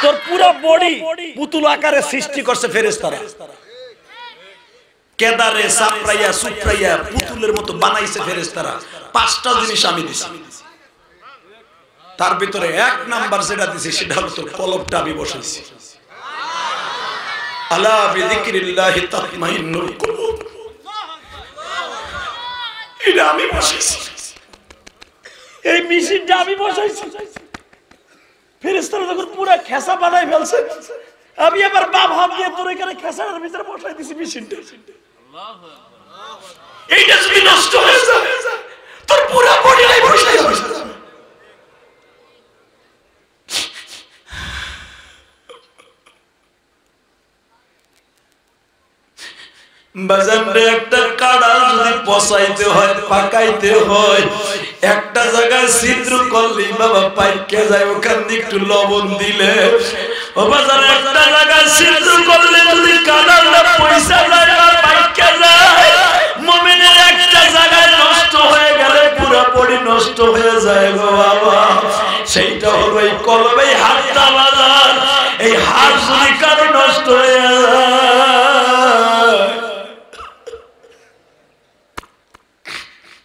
তোর পুরো বডি পুতুল আকারে সৃষ্টি করছে ফেরেশতারা। কেদারে সাপড়াইয়া সুপড়াইয়া পুতুলের মতো বানাইছে ফেরেশতারা। 5টা জিনিস আমি দিছি, তার ভিতরে 1 নাম্বার যেটা দিছি সেটা হলো তোর কলবটা আমি বসাইছি। আলা বিযিকরিল্লাহি তাতমাইন্নুল কুলুব, এটা আমি বসাইছি, এই মেশিনটা আমি বসাইছি। ফেরেশতারা যখন পুরো খেসা বানাই ফেলছে, আমি আবার বাপ হাত দিয়ে তোর এখানে খেসার ভিতরে বসাই দিছি মেশিনটা। এইটা যদি নষ্ট হয়ে যায় তোর পুরো বডিটাই বসাই যাবে। বাজারে একটা কাঁড়া যদি পচাইতে হয়, পাকাইতে হয়, একটা জায়গায় ছিদ্র করলে বাবা পাইকে যায়, ওখানে একটু লবণ দিলে ও বাজারে একটা জায়গায় ছিদ্র করলে যদি কাঁড়াটা পয়সা যায় না পাইকে যায়, মুমিনের একটা জায়গায় নষ্ট হয়ে গেলে পুরো বডি নষ্ট হয়ে যায় গো বাবা। সেইটা হলো এই কলবে হাতটা বাজার, এই হাত যদি কারো নষ্ট হয়ে যায়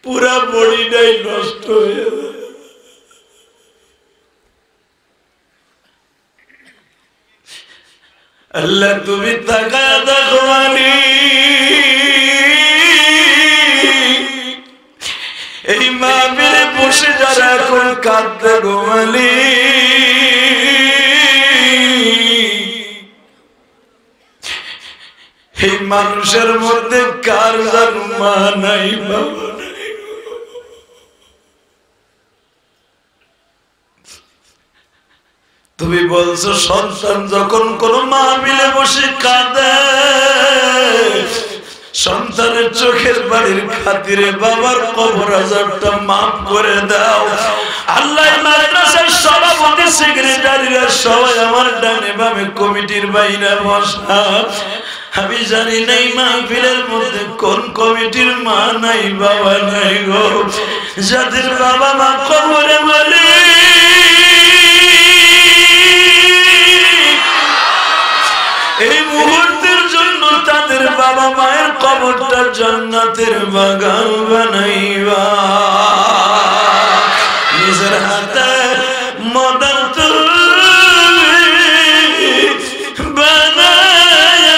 পুরা বডিটাই নষ্ট হয়ে যায়। আল্লাহ তুমি তাকায়া দেখো মানি, এই মাহফিলে বসে যারা এখন কাঁদতে ঘুমালি, এই মানুষের মধ্যে কার জানো মা নাই বাবা নাই। তুমি বলছো সন্তান যখন কোন মাহফিলে বসে কাঁদে, সন্তানের চোখের বাড়ির খাতিরে বাবার কবর আযাবটা মাফ করে দাও। আল্লাহ মাদ্রাসার সভাপতি সেক্রেটারিরা সবাই আমার ডানে বামে কমিটির বাইরে বসা, আমি জানি নাই মাহফিলের মধ্যে কোন কমিটির মা নাই বাবা নাই গো, যাদের বাবা মা কবরে বলে এই মুহূর্তের জন্য তাদের বাবা মায়ের কবরটা জান্নাতের বাগান বানাইবা। নিজের হাতে মদন বানায়া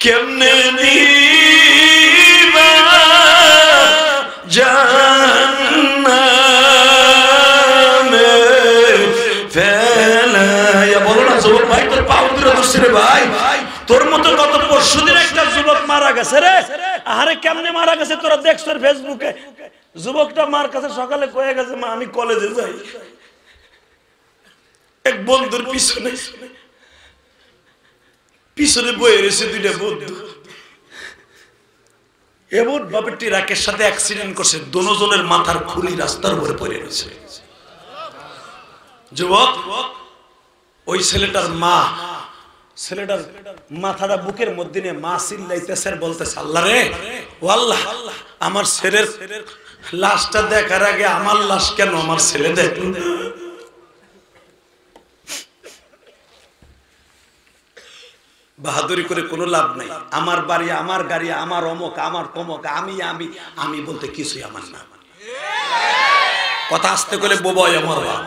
কেমনে দিবা ভাই, তোর মতো গত পরশুদিন একটা যুবক মারা গেছে রে। আরে কেমনে মারা গেছে তোরা দেখছ ফেসবুকে? যুবকটা মার কাছে সকালে কয়ে গেছে মা আমি কলেজে যাই, এক বন্ধুর পিছনে পিছনে বয়ে রয়েছে 2টা বন্ধু। এমন ভাবে ট্রাকের সাথে অ্যাক্সিডেন্ট করছে, দুজনের মাথার খুলি রাস্তার উপরে পড়ে রয়েছে। যুবক ওই ছেলেটার মা, ছেলেটার মাথাটা বুকের মধ্যে নিয়ে মা চিল্লাইতেছে, বলতেছে আল্লাহ রে ও আল্লাহ, আমার ছেলের লাশটা দেখার আগে আমার লাশ কেন আমার ছেলে দেখল। বাহাদুরি করে কোনো লাভ নাই। আমার বাড়ি, আমার গাড়ি, আমার অমক, আমার তমক, আমি আমি আমি বলতে কিছুই আমার না। কথা আসতে করে বোবাই আমার বাপ,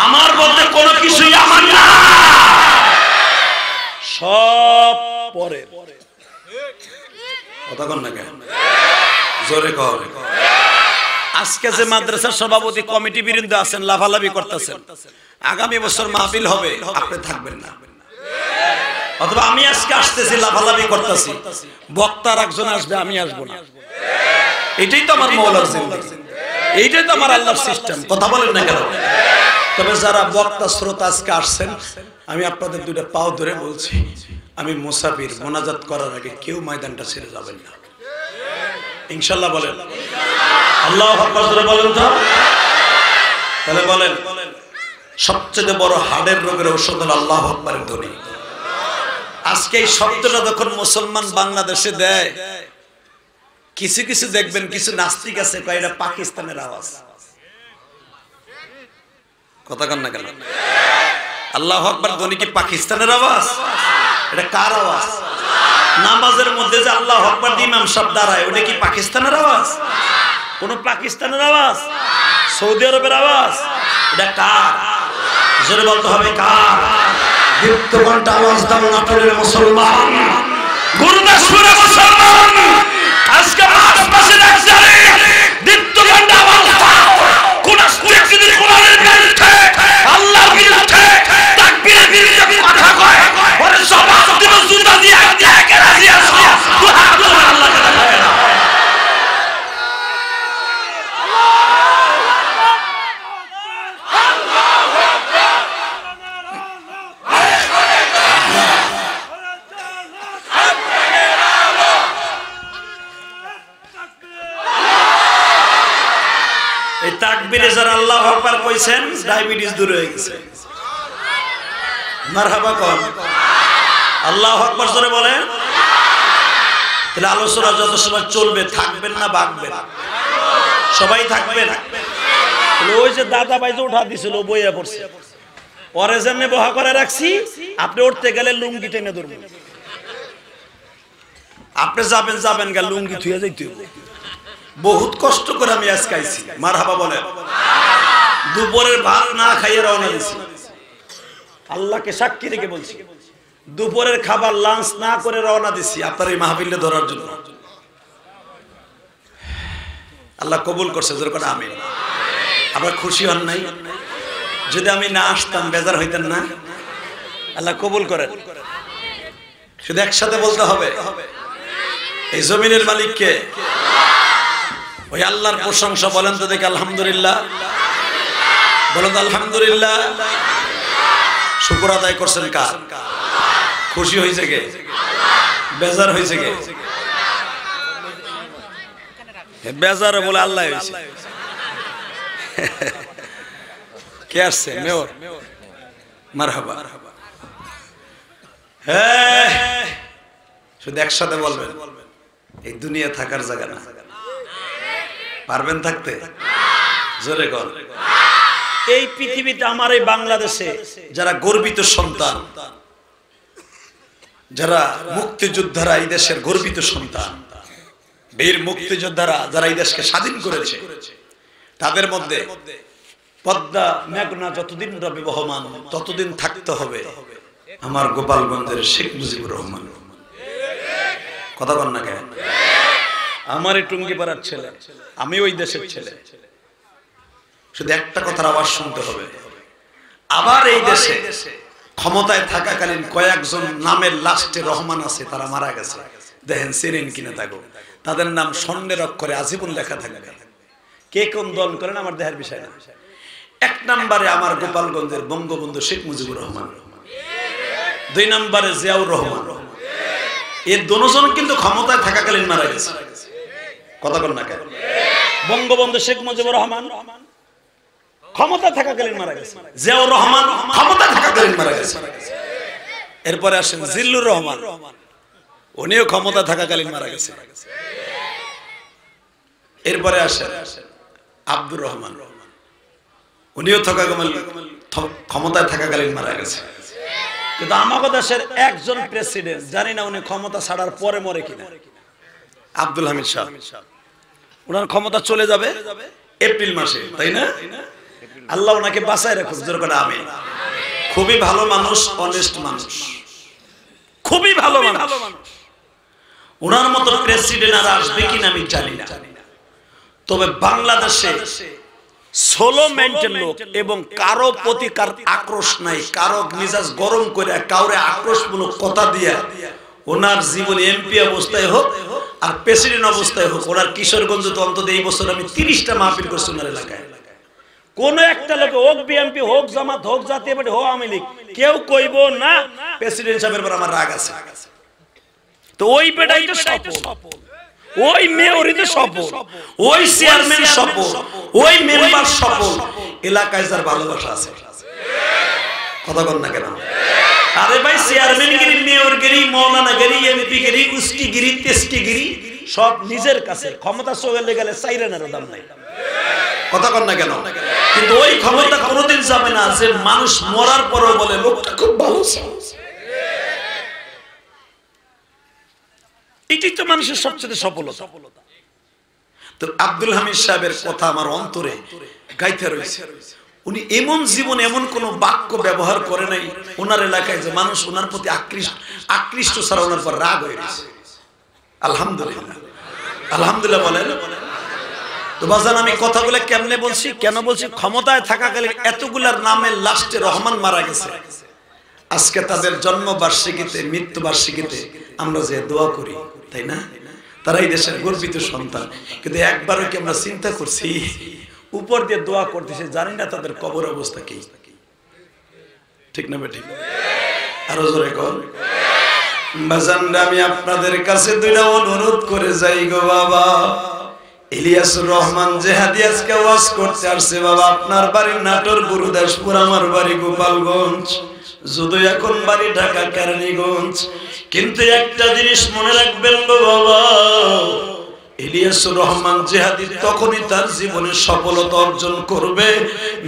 আমার বলতে কোনো কিছুই আমার না, সব পরে। কথা কন না কেন, জোরে কর। আজকে যে মাদ্রাসার সভাপতি কমিটি বৃন্দ আছেন লাফালাফি করতেছেন, আগামী বছর মাহফিল হবে আপনি থাকবেন না, অথবা আমি আজকে আসতেছি লাফালাফি করতেছি, বক্তার একজন আসবে আমি আসবো না। এটাই তো আমার মওলার জিন্দেগি, এইটাই তো আমার আল্লাহর সিস্টেম। কথা বলেন না কেন? তবে যারা বক্তা শ্রোতা আজকে আসছেন, আমি আপনাদের 2টা পাও ধরে বলছি, আমি মুসাফির, মোনাজাত করার আগে কেউ ময়দানটা ছেড়ে যাবেন না, ইনশাআল্লাহ। বলেন আল্লাহু আকবার জোরে বলেন তো। তাহলে বলেন সবচেয়ে বড় হার্টের রোগের ঔষধ হলো আল্লাহু আকবারের ধ্বনি। আজকে এই শব্দটা যখন মুসলমান বাংলাদেশে দেয়, কিছু কিছু দেখবেন কিছু নাস্তিক আছে কয় এটা পাকিস্তানের আওয়াজ। কথা কন না কেন? আল্লাহু আকবার ধ্বনি কি পাকিস্তানের আওয়াজ? এটা কার আওয়াজ? নামাজের মধ্যে যে আল্লাহু আকবার দিয়ে ইমাম সাহেব দাঁড়ায়, ওটা কি পাকিস্তানের আওয়াজ? কোন পাকিস্তানের আওয়াজ? সৌদি আরবের আওয়াজ? এটা কার? জোরে বলতে হবে কার? দীপ্ত ঘন্টা আওয়াজ দাও নাটোরের মুসলমান, গুরুদাসপুরের মুসলমান, আজকে মাস মাসে রাখছারে দীপ্ত ঘন্টা আওয়াজ দাও। কোন ব্যক্তি কোরআনের বিরুদ্ধে, আল্লাহর বিরুদ্ধে, তাকবীরের বিরুদ্ধে কথা কয়, ওরে জবাব দিব জুতা দিয়ে কে রাজি আছো? দুই হাত তুলে আল্লাহকে দেখায় না। এই তাকবীরে যারা আল্লাহু আকবার কইছেন ডায়াবেটিস দূর হয়ে গেছে। মারহাবা কোন? আল্লাহু আকবার জোরে বলেন। তাহলে আলোচনা যত সময় চলবে থাকবেন না ভাগবেন? সবাই থাকবেন। ওই যে দাদা ভাই যে উঠা দিছিল বইয়া পড়ছে, পরে যেমনি বহা করে রাখছি, আপনি উঠতে গেলে লুঙ্গি টেনে ধরবেন। আপনি যাবেন গা লুঙ্গি থুয়ে যাইতে হবে। বহুত কষ্ট করে আমি আজকে আইছি। মারহাবা বলেন। দুপুরের ভাত না খাইয়ে রওনা দিছি, আল্লাহকে সাক্ষী রেখে বলছি। দুপুরের খাবার লাঞ্চ না করে রওনা দিছি আপনার এই মাহফিলে ধরার জন্য। আল্লাহ কবুল করছে, যেরকম আমিন। আপনারা খুশি হন নাই? যদি আমি না আসতাম বেজার হইতেন না? আল্লাহ কবুল করেন। শুধু একসাথে বলতে হবে, এই জমিনের মালিক কে? ওই আল্লাহর প্রশংসা বলেন তো দেখি। আলহামদুলিল্লাহ বলেন তো আলহামদুলিল্লাহ। শুকর আদায় করছেন কার? খুশি হয়েছে কে? বেজার হয়েছে কে? বেজার বলে আল্লাহ হয়েছে। কে আসছে? মেয়র। মারহাবা। হ্যাঁ, শুধু একসাথে বলবেন, এই দুনিয়া থাকার জায়গা না। পারবেন থাকতে? জোরে কর। এই পৃথিবীতে আমার এই বাংলাদেশে যারা গর্বিত সন্তান, যারা মুক্তিযোদ্ধারা, এই দেশের গর্বিত সন্তান, বীর মুক্তিযোদ্ধারা যারা এই দেশকে স্বাধীন করেছে, তাদের মধ্যে পদ্মা মেঘনা যতদিন রবে বহমান ততদিন থাকতে হবে আমার গোপালগঞ্জের শেখ মুজিবুর রহমান। কথা বল না কেন? আমার এই টুঙ্গিপাড়ার ছেলে, আমি ওই দেশের ছেলে। শুধু একটা কথার আওয়াজ শুনতে হবে। আবার এই দেশে ক্ষমতায় থাকাকালীন কয়েকজন নামের লাস্টে রহমান আছে, তারা মারা গেছে। দেখেন চেনেন কিনা থাকো, তাদের নাম স্বর্ণের অক্ষরে আজীবন লেখা থাকবে। কে কোন দল করেন আমার দেহের বিষয় না। এক নম্বরে আমার গোপালগঞ্জের বঙ্গবন্ধু শেখ মুজিবুর রহমান, দুই নম্বরে জিয়াউর রহমান। এর দুজন কিন্তু ক্ষমতায় থাকাকালীন মারা গেছে। কথা বল না কেন? বঙ্গবন্ধু শেখ মুজিবুর রহমান ক্ষমতা থাকাকালীন মারা গেছে, জিয়াউর রহমান ক্ষমতা থাকাকালীন মারা গেছে। এরপরে আসেন জিল্লুর রহমান, উনিও ক্ষমতা থাকাকালীন মারা গেছে। এরপরে আসেন আব্দুর রহমান, উনিও ক্ষমতায় থাকাকালীন মারা গেছে। কিন্তু আমাদের দেশের একজন প্রেসিডেন্ট, জানি না উনি ক্ষমতা ছাড়ার পরে মরে কিনা, আব্দুল হামিদ শাহ। ওনার ক্ষমতা চলে যাবে এপ্রিল মাসে, তাই না? আল্লাহ ওনাকে বাঁচায় রাখুক, যেরকম আমি। খুবই ভালো মানুষ, অনেস্ট মানুষ, খুবই ভালো মানুষ। ওনার মতো প্রেসিডেন্ট আর আসবে কিনা আমি জানি না। তবে বাংলাদেশে সোলো মেন্টেন লোক এবং কারো প্রতি কার আক্রোশ নাই, কারো মিজাজ গরম করে কাউরে আক্রোশমূলক কথা দিয়া ওনার জীবনে এমপি অবস্থায় হোক আর প্রেসিডেন্ট অবস্থায় হোক, ওনার কিশোরগঞ্জ তো অন্তত এই বছর আমি 30টা মাহফিল করছি ওনার এলাকায়। কোন একটা লোক হোক বিএনপি হোক জামাত হোক জাতীয় পার্টি হোক আওয়ামী লীগ, কেউ কইব না প্রেসিডেন্ট সাহেবের উপর আমার রাগ আছে। তো ওই বেটাই তো সফল, ওই মেয়রই তো সফল, ওই চেয়ারম্যান সফল, ওই মেম্বার সফল, এলাকায় যার ভালোবাসা আছে। কথা বল না কেন? আরে ভাই, চেয়ারম্যানগিরি, মেয়রগিরি, মৌলানাগিরি, এমপিগিরি, উস্কিগিরি, তেস্কিগিরি সব নিজের কাছে। ক্ষমতা চলে গেলে চাইরানেরও দাম নাই। কথা বল না কেন? কিন্তু ওই ক্ষমতা কোনোদিন যাবে না যে মানুষ মরার পরও বলে লোকটা খুব ভালো ছিল। এটাই তো মানুষের সবচেয়ে সফলতা। তো আব্দুল হামিদ সাহেবের কথা আমার অন্তরে গাইতে রয়েছে। উনি এমন জীবন এমন কোন বাক্য ব্যবহার করে নাই ওনার এলাকায় যে মানুষ ওনার প্রতি আকৃষ্ট ছাড়া ওনার পর রাগ হয়ে গেছে। আলহামদুলিল্লাহ, আলহামদুলিল্লাহ বলেন। তো বাজান আমি কথাগুলো কেমনে বলছি, কেন বলছি? ক্ষমতায় থাকাকালীন এতগুলার নামের লাস্টে রহমান মারা গেছে। আজকে তাদের জন্মবার্ষিকীতে, মৃত্যুবার্ষিকীতে আমরা যে দোয়া করি, তাই না? তারা এই দেশের গর্বিত সন্তান, কিন্তু একবারও কি আমরা চিন্তা করছি উপর দিয়ে দোয়া করতেছে, জানি না তাদের কবর অবস্থা কি? ঠিক না বেঠিক? আরো জোরে কর। বাজানরা আমি আপনাদের কাছে দুইটা অনুরোধ করে যাই গো বাবা। ইলিয়াসুর রহমান জেহাদি আজকে ওয়াজ করতে আসছে বাবা। আপনার বাড়ি নাটোর গুরুদাসপুর, আমার বাড়ি গোপালগঞ্জ, যদিও এখন বাড়ি ঢাকা কেরানীগঞ্জ। কিন্তু একটা জিনিস মনে রাখবেন গো বাবা, ইলিয়াসুর রহমান জেহাদি তখনই তার জীবনে সফলতা অর্জন করবে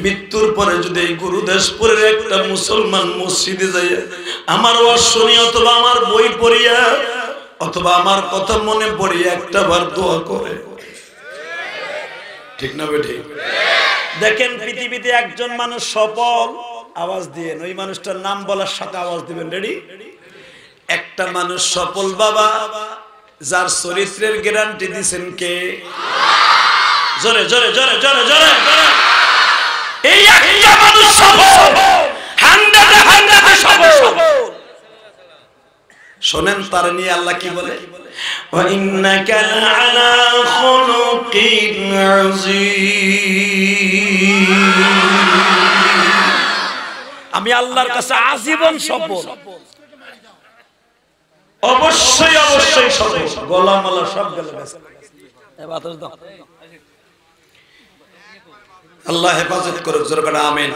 মৃত্যুর পরে যদি এই গুরুদাসপুরের একটা মুসলমান মসজিদে যাইয়া আমার ওয়াজ শুনি, অথবা আমার বই পড়িয়া, অথবা আমার কথা মনে পড়িয়া একটা বার দোয়া করে। ঠিক না বেঠিক? দেখেন পৃথিবীতে একজন মানুষ সফল, আওয়াজ দিয়ে ওই মানুষটার নাম বলার সাথে আওয়াজ দিবেন। রেডি? একটা মানুষ সফল বাবা, যার চরিত্রের গ্যারান্টি দিবেন কে? জোরে জোরে জোরে জোরে জোরে। এই একটা মানুষ সফল, 100 সফল। শোনেন তার নিয়ে আল্লাহ কি বলে? ওয়া ইন্নাকা লাআলা খুলুকিন আযীম। আমি আল্লাহর কাছে আজীবন সফল, অবশ্যই অবশ্যই সফল। গোলামালা সব গেল গেছে। আল্লাহ হেফাজত করুক, জোরে করে আমিন।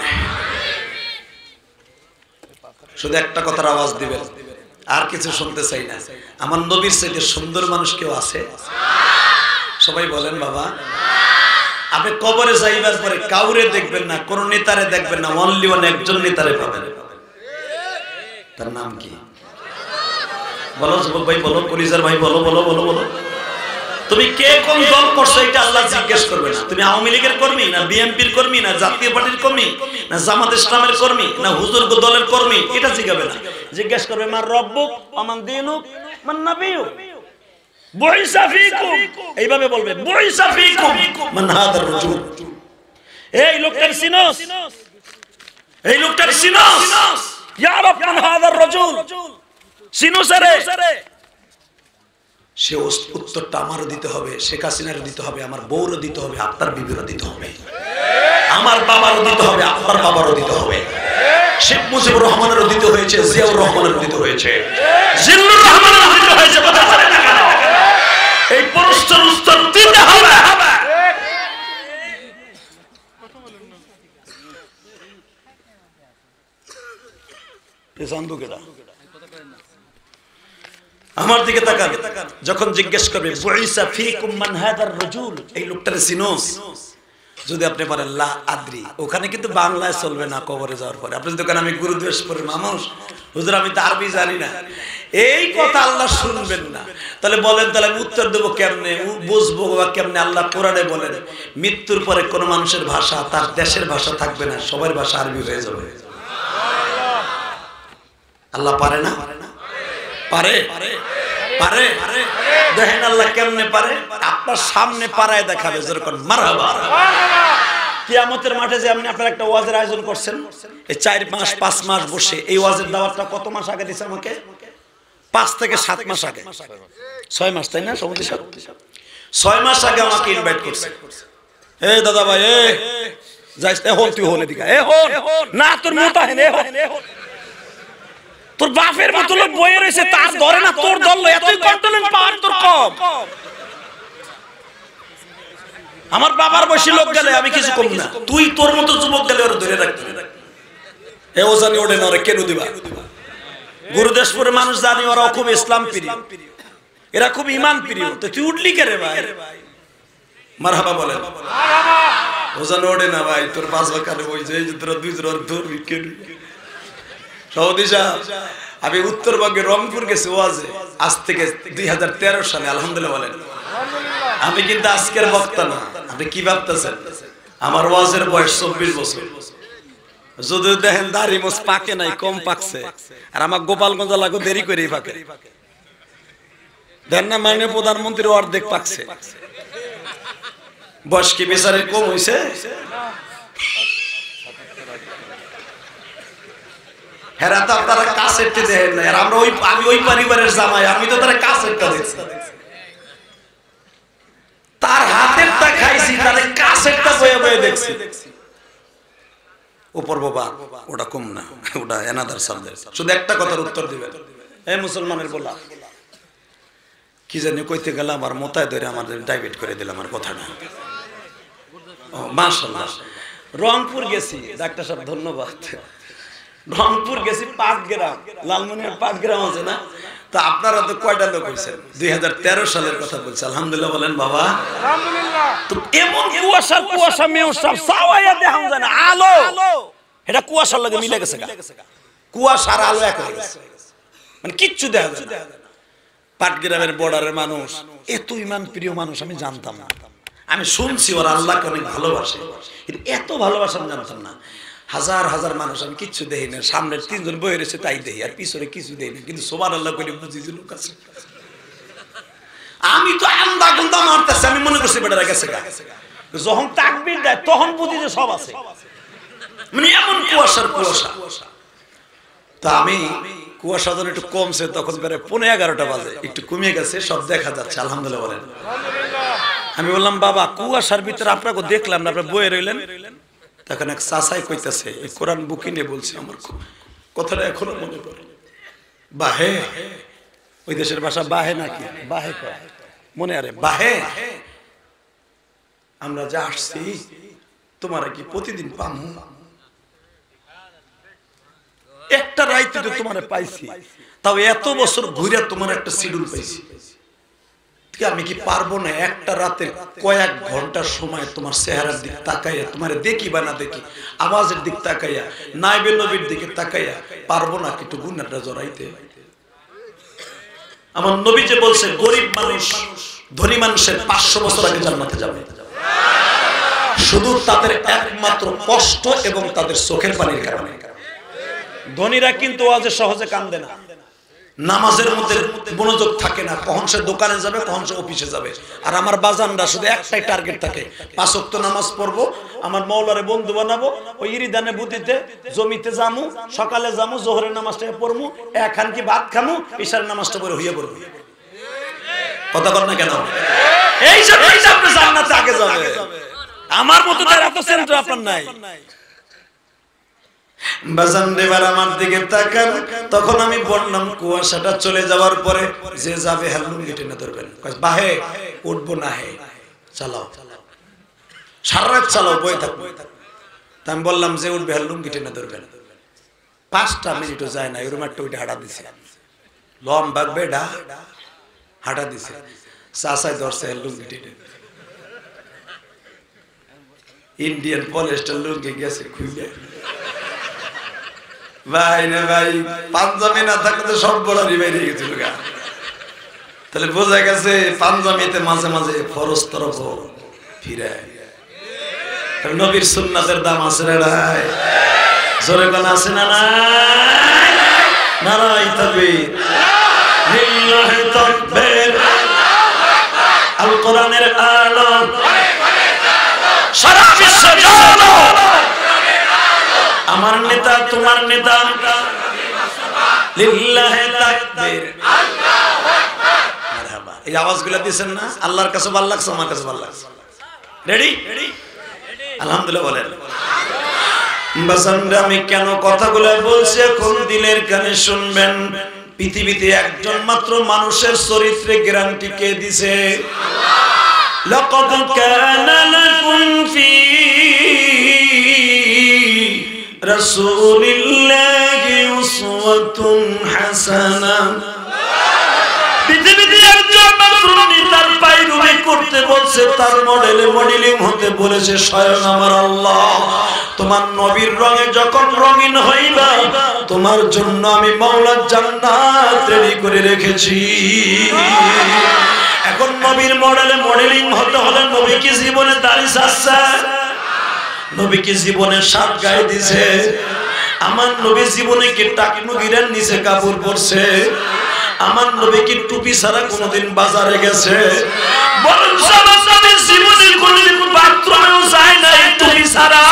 শুধু একটা কথার আওয়াজ দিবেন, আর কিছু শুনতে চাই না। আমার নবীর চাইতে সুন্দর মানুষ কেউ আছে? সবাই বলেন বাবা। আপনি কবরে যাইবার পরে কাউরে দেখবেন না, কোন নেতারে দেখবেন না, অনলি ওয়ান একজন নেতারে পাবেন। তার নাম কি? বলো যুবক ভাই, বলো পরিজার ভাই, বলো বলো বলো বলো। তুমি কে কোন দল করছো এটা আল্লাহ জিজ্ঞেস করবে না। তুমি আওয়ামী লীগের কর্মী, না বিএনপির কর্মী, না জাতীয় পার্টির কর্মী, না জামাত ইসলামের কর্মী, না হুজুর দলের কর্মী, এটা জিজ্ঞাসা না। জিজ্ঞেস করবে মান রব্বুক ওয়া মান দীনুক মান নাবিয়্যুক বুইসা ফীকুম। এইভাবে বলবে বুইসা ফীকুম মান হাদার রাজুল। এই লোকটার চিনোস? এই লোকটার চিনোস? ইয়া রব মান হাদার রাজুল। চিনোস রে? সে উত্তরটা আমারও দিতে হবে, শেখ হাসিনারও দিতে হবে, আমার বউরও দিতে হবে, আপনার বিবিরও দিতে হবে, আমার বাবারও দিতে হবে, আপনার বাবারও দিতে হবে, শেখ মুজিবুর রহমানেরও দিতে হয়েছে, জিয়াউর রহমানেরও দিতে হয়েছে, জিল্লুর রহমানেরও দিতে হয়েছে। কথা বলেন না কেন? এই প্রশ্নের উত্তর দিতে হবে। আমার দিকে তাকান। যখন জিজ্ঞেস করবে বুইসা ফীকুম মান হাদার রাজুল, এই লোকটারে চিনোস? যদি আপনি বলেন লা আদ্রি, ওখানে কিন্তু বাংলায় চলবে না। কবরে যাওয়ার পরে আপনি যদি আমি গুরুদাসপুরের মানুষ, হুজুর আমি তো আরবি জানি না, এই কথা আল্লাহ শুনবেন না। তাহলে বলেন, তাহলে আমি উত্তর দেবো কেমনে, বুঝবো বা কেমনে? আল্লাহ কোরআনে বলেন মৃত্যুর পরে কোন মানুষের ভাষা তার দেশের ভাষা থাকবে না, সবার ভাষা আরবি হয়ে যাবে। আল্লাহ পারে না? পারে পারে। দেখেন আল্লাহ কেমনে পারে, আপনার সামনে পারায় দেখাবে। যেরকম মারহাবা। কিয়ামতের মাঠে যে আপনি আপনার একটা ওয়াজের আয়োজন করছেন, এই 4 মাস 5 মাস বসে এই ওয়াজের দাওয়াতটা কত মাস আগে দিয়েছে আমাকে? 5 থেকে 7 মাস আগে, 6 মাস, তাই না? সমুদ্র 6 মাস আগে আমাকে ইনভাইট করছে। এই দাদা ভাই, এ যাইস, এ হল তুই হলে দিকা, এ হল না তোর মোতা হেন, এ হল তোর বাপের মতো লোক বয়ে রয়েছে, তার ধরে না, তোর ধরলো, এতই কন্ট্রোলিং পাওয়ার তোর কম। আমার বাবার বয়সী লোক গেলে আমি কিছু কম না, তুই তোর মতো যুবক গেলে ওরা ধরে রাখতে। এ ও জানি ওড়ে না, ওরা কেন দিবা? গুরুদাসপুরের মানুষ জানি ওরা খুব ইসলাম প্রিয়, এরা খুব ইমান প্রিয়। তো তুই উঠলি কে রে ভাই? মারহাবা বলেন। ওজন ওঠে না ভাই, তোর 5 বাকারে বইছে, এই যে তোরা 2 জোর ধরবি কেন? সৌদি সাহেব, আমি উত্তরবঙ্গে রংপুর গেছি ওয়াজে আজ থেকে 2013 সালে, আলহামদুলিল্লাহ বলেন। আমি কিন্তু আজকের বক্তা না, আপনি কি ভাবতেছেন? আমার ওয়াজের বয়স 24 বছর। যদি দেখেন দাড়ি মোছ পাকে নাই, কম পাকছে, আর আমার গোপালগঞ্জ লাগো দেরি করেই পাকে। দেন না মাননীয় প্রধানমন্ত্রীর অর্ধেক পাকছে, বয়স কি বেচারের কম হয়েছে? হেরা তো আপনারা কাছেরটা দেখেন না, আর আমরা আমি ওই পরিবারের জামাই, আমি তো তারা কাছেরটা দেখছি, তার হাতেরটা খাইছি, তার কাছেরটা বয়ে বয়ে দেখছি। উপর বাবা ওটা কম না, ওটা এনাদার সাবজেক্ট। শুধু একটা কথার উত্তর দিবেন, এই মুসলমানের বলা কি জানি কইতে গেলাম, আমার মোতায় ধরে আমাদের ডাইভার্ট করে দিলাম আমার কথাটা। মাশাআল্লাহ, রংপুর গেছি ডাক্তার সাহেব, ধন্যবাদ। রংপুর গেছি পাটগ্রাম, লালমনিরহাট পাটগ্রাম আছে না? তা আপনারা তো কয়টা লোক হয়েছেন? 2013 সালের কথা বলছি, আলহামদুলিল্লাহ বলেন বাবা। তো এমন কুয়াশা মেয়র সব সাওয়াইয়া দেখাম যায় না, আলো এটা কুয়াশার লগে মিলে গেছে, কুয়াশার আলো এক হয়ে গেছে, মানে কিচ্ছু দেখা যায় না। পাটগ্রামের বর্ডারের মানুষ এত ইমান প্রিয় মানুষ আমি জানতাম না। আমি শুনছি ওরা আল্লাহকে অনেক ভালোবাসে, কিন্তু এত ভালোবাসা আমি জানতাম না। হাজার হাজার মানুষ, আমি কিচ্ছু দেখি না, সামনের 3 জন বয়ে রয়েছে তাই দেখি, আর পিছনে কিছু দেখি না, কিন্তু সুবহানাল্লাহ করে বুঝি যে লোক আছে। আমি তো আন্দা গুন্দা মারতেছি, আমি মনে করছি বেটারা গেছে গা, যখন তাকবীর দেয় তখন বুঝি যে সব আছে, মানে এমন কুয়াশার কুয়াশা। তা আমি কুয়াশা যখন একটু কমছে, তখন প্রায় 11:15 বাজে, একটু কমিয়ে গেছে, সব দেখা যাচ্ছে, আলহামদুলিল্লাহ বলেন। আমি বললাম বাবা কুয়াশার ভিতরে আপনাকে দেখলাম না, আপনার বয়ে রইলেন। তখন এক চাচাই কইতেছে, এই কোরআন বুকি নিয়ে বলছে, আমার কথাটা এখনো মনে পড়ে, বাহে, ওই দেশের ভাষা বাহে নাকি বাহে মনে, আরে বাহে, আমরা যা আসছি তোমার কি প্রতিদিন পামু? একটা রাইতে তো তোমার পাইছি, তাও এত বছর ঘুরে তোমার একটা শিডিউল পাইছি, আমি কি পারবো না একটা রাতে কয়েক ঘন্টার সময় তোমার চেহারার দিক তাকাইয়া, তোমার দেখি বা না দেখি, আওয়াজের দিক তাকাইয়া, নাইবে নবীর দিকে তাকাইয়া, পারবো না কিন্তু গুনাহটা জড়াইতে? আমার নবী যে বলছে গরিব মানুষ ধনী মানুষের 500 বছর আগে জান্নাতে যাবে, শুধু তাদের একমাত্র কষ্ট এবং তাদের চোখের পানির কারণে। ধনীরা কিন্তু আজ সহজে কান্দে না, নামাজের মধ্যে মনোযোগ থাকে না, কখন সে দোকানে যাবে, কখন সে অফিসে যাবে। আর আমার বাজানরা শুধু একটাই টার্গেট থাকে, 5 ওয়াক্ত নামাজ পড়বো, আমার মওলারে বন্ধু বানাবো, ওই ইরিদানে বুতিতে জমিতে যামু, সকালে যামু, জোহরের নামাজটা পড়মু, এখন কি ভাত খামু, ইশার নামাজটা পড়ে হইয়া পড়বো। কথা বল না কেন? এই যে আপনি জান্নাতে আগে যাবে, আমার মতো তার এত সেন্টার আপনার নাই। বাজান দেবার আমার দিকে তাকান, তখন আমি বললাম কুয়াশাটা চলে যাওয়ার পরে যে যাবে হেলমেট টেনে ধরবেন, বাহে উঠবো না, হে চালাও, সারা রাত চালাও, বয়ে থাকবো। আমি বললাম যে উঠবে হেলমেট টেনে ধরবেন। 5টা মিনিটও যায় না, এরকম একটা ওইটা হাঁটা দিছে, লম্বা বেডা হাঁটা দিছে, চাষায় ধরছে লুঙ্গি টেনে, ইন্ডিয়ান পলিস্টার লুঙ্গি গেছে খুলে। ভাই না ভাই, পাঞ্জাবি না থাকলে তো সব বলারই বাইরে গেছিল গা। তাহলে বোঝা গেছে পাঞ্জাবিতে মাঝে মাঝে ফরজ তরফ ফিরে। নবীর সুন্নাতের দাম আছে না নাই? জোরে কোন আছে না নাই? নারাই তাকবীর, লিল্লাহি তাকবীর। আল কোরআনের আলো সারা বিশ্বে জানো, আমার নেতা তোমার নেতা, লিল্লাহি তাকবীর, আল্লাহু আকবার, মারহাবা। এই আওয়াজগুলো দিবেন না, আল্লাহর কাছে ভালো লাগছে, আমার কাছে ভালো লাগছে। রেডি? আলহামদুলিল্লাহ বলেন। বাসানরা আমি কেন কথাগুলো বলছি এখন দিলের কানে শুনবেন। পৃথিবীতে একজন মাত্র মানুষের চরিত্রে গ্যারান্টি কে দিছে? আল্লাহ। লাকাদ কানা লাকুম ফি রাসূলিল্লাহি উসওয়াতুন হাসানাহ। পৃথিবীতে একজন মাত্র তার পায়রুবি করতে বলছে, তার মডেলিং হতে বলেছে স্বয়ং আমার আল্লাহ। তোমার নবীর রঙে যখন রঙিন হইবা, তোমার জন্য আমি মাওলা জান্নাত রেডি করে রেখেছি। এখন নবীর মডেলিং হতে হলে নবী কি জীবনে দাড়ি ছাড়ছে? নবী কি জীবনে শার্ট গায়ে দিছে? আমার নবী জীবনে কি টাকনু গিরার নিচে কাপড় পরছে? আমার নবী কি টুপি ছাড়া কোনদিন বাজারে গেছে? বলেন নবী জীবনে কোনদিন বাথরুমেও যায় না টুপি ছাড়া।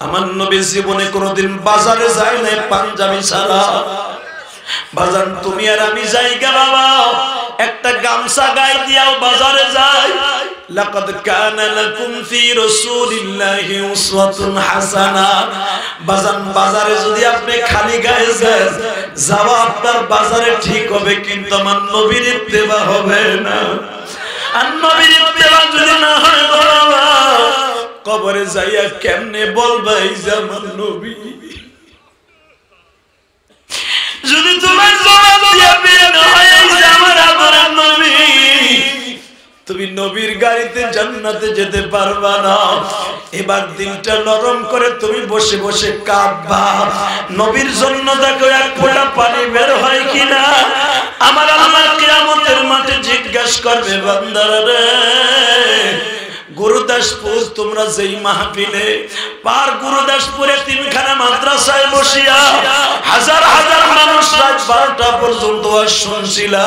আমার নবী জীবনে কোনদিন বাজারে যায় না পাঞ্জাবি ছাড়া। বাজান তুমি আর আমি যাই গা বাবা, একটা গামছা গায়ে দিয়াও বাজারে যাই। লাকাদ কানা লাকুম ফি রাসূলিল্লাহি উসওয়াতুন হাসানা। বাজান বাজারে যদি আপনি খালি গায়ে যান, যাওয়া আপনার বাজারে ঠিক হবে, কিন্তু আমার নবীর ইত্তেবা হবে না। আর নবীর ইত্তেবা যদি না হয় বাবা, কবরে যাইয়া কেমনে বলবা এই যে আমার নবী? যদি তোমার জবাব দিয়া বের না হয় এই যে আমার আদরের নবী, তুমি নবীর গাড়িতে জান্নাতে যেতে পারবা না। এবার দিলটা নরম করে তুমি বসে বসে কাঁদবা। নবীর জন্য দেখো এক ফোঁটা পানি বের হয় কিনা। আমার আল্লাহ কিয়ামতের মাঠে জিজ্ঞাসা করবে, বান্দারা রে, গুরুদাসপুর তোমরা যেই মাহফিলে পার গুরুদাসপুরে তিনখানা মাদ্রাসায় বসিয়া হাজার হাজার মানুষ রাত 12টা পর্যন্ত শুনছিলা,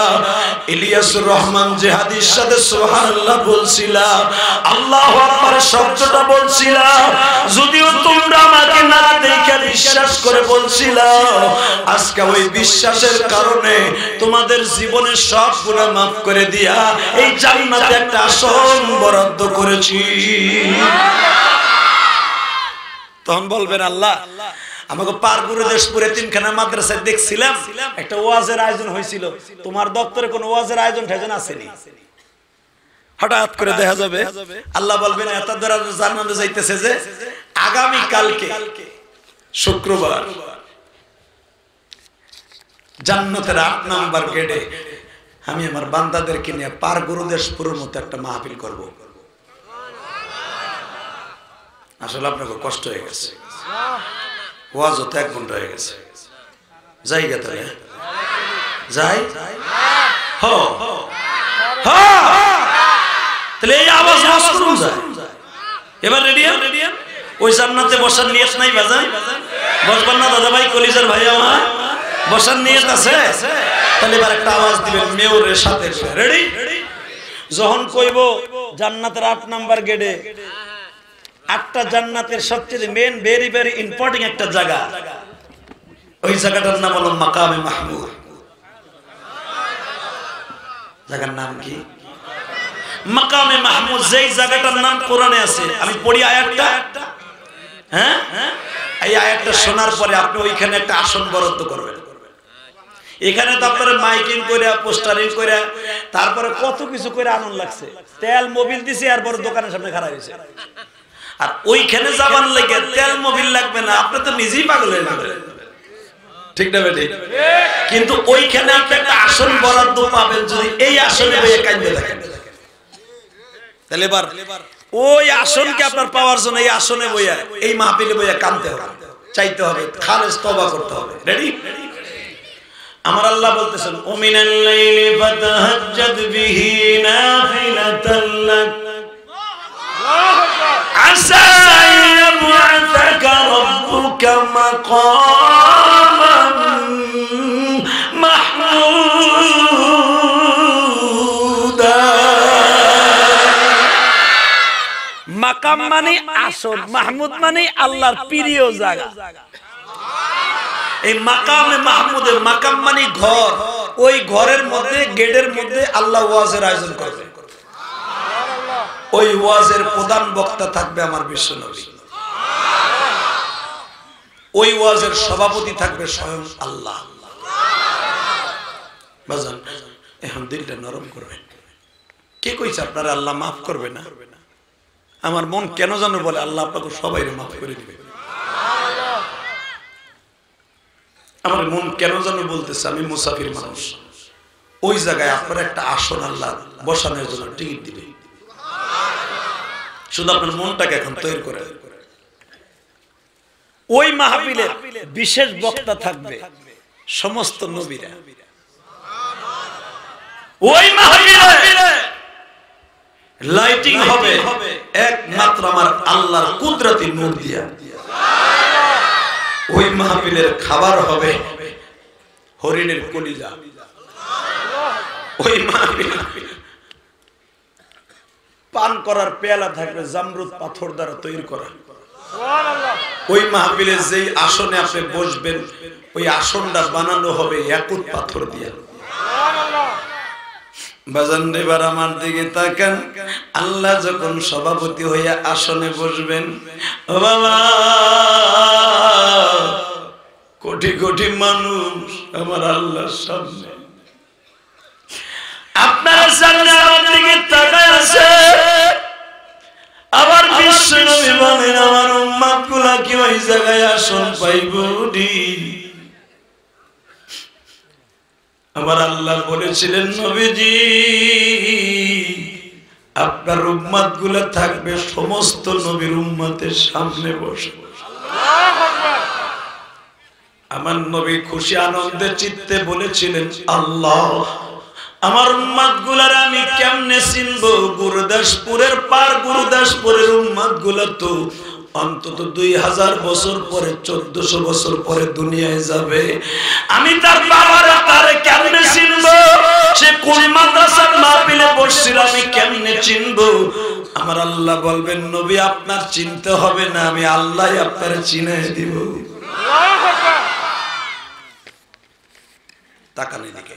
ইলিয়াসুর রহমান জিহাদির সাথে সুবহানাল্লাহ বলছিলা, আল্লাহু আকবার শব্দটা বলছিলা, যদিও তোমরা আমাকে না দেখে বিশ্বাস করে বলছিলা, আজকে ওই বিশ্বাসের কারণে তোমাদের জীবনের সব গুনাহ মাফ করে দিয়া এই জান্নাতে একটা আসন বরাদ্দ করে। তখন বলবেন আল্লাহ আমাকে পার গুরুদাসপুরে তিনখানা মাদ্রাসায় দেখছিলাম, একটা ওয়াজের আয়োজন হয়েছিল, তোমার দপ্তরে কোন ওয়াজের আয়োজন ঠেজন আসেনি। হঠাৎ করে দেখা যাবে আল্লাহ বলবেন এত দ্বারা জান্নাতে যাইতেছে যে আগামী কালকে শুক্রবার জান্নাতের 8 নাম্বার গেটে আমি আমার বান্দাদেরকে নিয়ে পার গুরুদাসপুরের মতো একটা মাহফিল করব। আসলে আপনাকে কষ্ট হয়ে গেছে, ওয়াজ হতে 1 ঘন্টা হয়ে গেছে। যাই গে তাহলে যাই, তাহলে এই আওয়াজ ওয়াজ করুন যায়। এবার রেডি ওই জান্নাতে বসার নিয়ত নাই বাজান? বসবেন না দাদা ভাই, কলিজার ভাই আমার? বসার নিয়ত আছে? তাহলে এবার একটা আওয়াজ দিবেন মেয়রের সাথে। রেডি? যখন কইব জান্নাতের 8 নাম্বার গেটে, 8টা জান্নাতের সবচেয়ে মেন ভেরি ভেরি ইম্পর্টেন্ট একটা জায়গা, ওই জায়গাটার নাম হলো মাকামে মাহমুদ। জায়গার নাম কি? মাকামে মাহমুদ। যেই জায়গাটার নাম কোরআনে আছে, আমি পড়ি আয়াতটা, হ্যাঁ, এই আয়াতটা শোনার পরে আপনি ওইখানে একটা আসন বরাদ্দ করবেন। এখানে তো আপনারা মাইকিং করে, পোস্টারিং করে, তারপরে কত কিছু করে আনন্দ লাগছে, তেল মোবিল দিছে, আর বড় দোকানের সামনে খাড়া হয়েছে। আর ওইখানে যাবার লাগে তেল মোবিল লাগবে না, আপনি তো নিজেই পাগল হয়ে যাবেন, ঠিক না বেটি? কিন্তু ওইখানে আপনি একটা আসন বরাদ্দ পাবেন যদি এই আসনে বইয়ে কাঁদতে থাকেন। তাহলে এবার ওই আসনকে আপনার পাওয়ার জন্য এই আসনে বইয়া, এই মাহফিলে বইয়া কাঁদতে হবে, চাইতে হবে, খালেস তওবা করতে হবে। রেডি? আমার আল্লাহ বলতেছেন, ও মিনাল লাইলি ফাতাহাজ্জাদ বিহি নাফিলাতাল লাক আসা ইয়াবআসাকা রাব্বুকা মাকামান মাহমুদা। মাকাম মানে আসন, মাহমুদ মানে আল্লাহর প্রিয় জায়গা। এই মাকামে মাহমুদে, মাকাম মানে ঘর, ওই ঘরের মধ্যে গেটের মধ্যে আল্লাহ ওয়াজের আয়োজন করবে। ওই ওয়াজের প্রধান বক্তা থাকবে আমার বিশ্বনবী, ওই ওয়াজের সভাপতি থাকবে স্বয়ং আল্লাহ। বাজান এখন দিলটা নরম করবেন। কে কইছে আপনারা আল্লাহ মাফ করবে না? আমার মন কেন জানো বলে আল্লাহ আপনাকে সবাই মাফ করে দিবে। আমার মন কেন যেন বলতেছে আমি মুসাফির মানুষ, ওই জায়গায় আপনার একটা আসন আল্লাহ বসানোর জন্য টিকিট দিবে। শুধু আপনার মনটাকে এখন তৈরি করে। ওই মাহফিলে বিশেষ বক্তা থাকবে সমস্ত নবীরা। ওই মাহফিলে লাইটিং হবে একমাত্র আমার আল্লাহর কুদরতি নূর দিয়া। ওই মাহফিলের খাবার হবে হরিণের কলিজা। ওই মাহফিলে পান করার পেয়ালা থাকবে জামরুদ পাথর দ্বারা তৈরি করা। ওই মাহফিলে যেই আসনে আপনি বসবেন ওই আসনটা বানানো হবে ইয়াকুত পাথর দিয়ে। বাজান এবার আমার দিকে তাকান, আল্লাহ যখন সভাপতি হইয়া আসনে বসবেন, ও বাবা কোটি কোটি মানুষ আমার আল্লাহর সামনে, আপনারা সামনে আমার দিকে তাকায় আছে। আবার বিশ্ব নবী বলেন আমার উম্মত গুলা কি ওই জায়গায় আসন পাইব? আমার আল্লাহ বলেছিলেন নবীজি আপনার উম্মত গুলা থাকবে সমস্ত নবীর উম্মতের সামনে বসে। আমার নবী খুশি আনন্দে চিত্তে বলেছিলেন আল্লাহ আমার উম্মত গুলার আমি কেমনে চিনবো? গুরুদাসপুরের পার গুরুদাসপুরের উম্মত গুলা তো অন্তত 2000 বছর পরে 1400 বছর পরে দুনিয়ায় যাবে। আমি তার বাবারে তারে কেমনে চিনবো? সে কোন মাদ্রাসার মাহফিলে বসছিল আমি কেমনে চিনবো? আমার আল্লাহ বলবেন নবী আপনার চিনতে হবে না, আমি আল্লাহই আপনারে চিনাই দিব। আল্লাহু আকবার। তাকান এদিকে,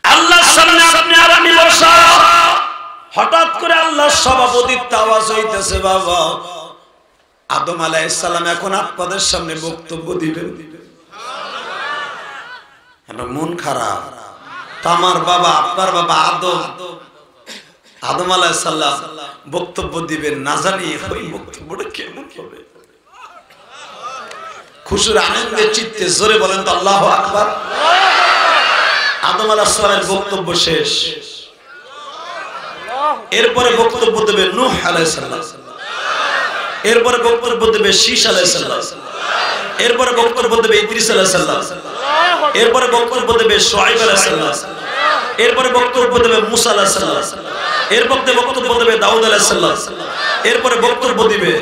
আল্লাহর সামনে আপনি আর আমি বসা। হঠাৎ করে আল্লাহর সভাপতিত্ব আওয়াজ হইতেছে বাবা আদম আলাইহিস সালাম এখন আপনাদের সামনে বক্তব্য দিবেন। আমার মন খারাপ, আমার বাবা আপনার বাবা আদম আলাইহিস সালাম বক্তব্য দিবেন না জানি ওই বক্তব্যটা কেমন হবে। খুশির আনন্দে চিত্তে জোরে বলেন তো আল্লাহু আকবার। আদম আলাইহিস সালামের বক্তব্য শেষ, এরপরে বক্তব্য দেবে নূহ আলাইহিস সালাম, এরপরে বক্তব্য দেবে শীশ আলাইহিস সালাম, এরপরে বক্তব্য দেবে ইদ্রিস আলাইহিস সালাম, এরপরে বক্তব্য দেবে শুআয়ব আলাইহিস সালাম, এরপরে বক্তব্য দেবে মূসা আলাইহিস সালাম, এরপরে বক্তব্য দেবে দাউদ আলাইহিস সালাম, এরপরে বক্তব্য দিবে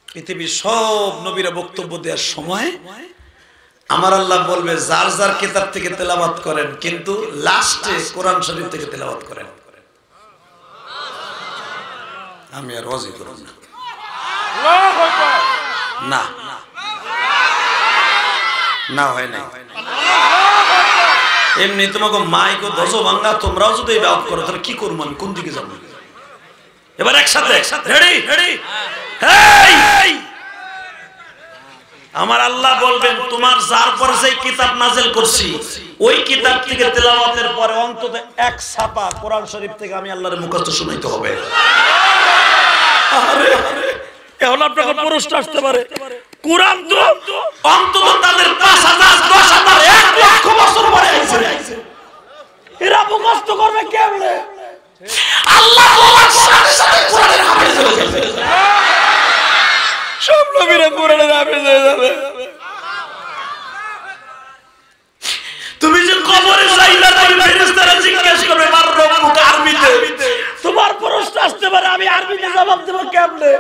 পৃথিবীর সব নবীরা। বক্তব্য দেওয়ার সময় আমার আল্লাহ বলবে যার যার কিতাব থেকে তেলাওয়াত করেন, কিন্তু লাস্টে কোরআন শরীফ থেকে তেলাওয়াত করেন। আমি আর রাজি করব না। আল্লাহু আকবার। না না হয় না। এমনি তোমাকে মাইক ও দশ ভাঙ্গা তোমরাও যদি ব্যবহার করো তাহলে কি করবো? আমি কোন দিকে যাবো? এবার একসাথে রেডি রেডি। আমার আল্লাহ বলবেন তোমার যার পরে সেই কিতাব নাযিল করছি ওই কিতাব থেকে তেলাওয়াতের পরে অন্তত এক ছাপা কোরআন শরীফ থেকে আমি আল্লাহর মুখস্থ শুনাইতে হবে। আরে এখন আপনাকে প্রশ্ন আসতে পারে কোরআন তো অন্তত তাদের 5000 10000 1 লক্ষ বছর পরে আইছে, এরা মুখস্থ করবে কেমনে? আল্লাহ বলার সাথে সাথে কোরআনের হাফেজ হয়ে যাবে। সব নবীরা কোরআনের হাফেজ হয়ে যাবে। তুমি যে কবরে যাইলা তাই ফেরেশতারা জিজ্ঞাসা করবে মার রব্বুকা আরবিতে, তোমার প্রশ্ন আসতে পারে আমি আরবিতে জবাব দেব কেমনে?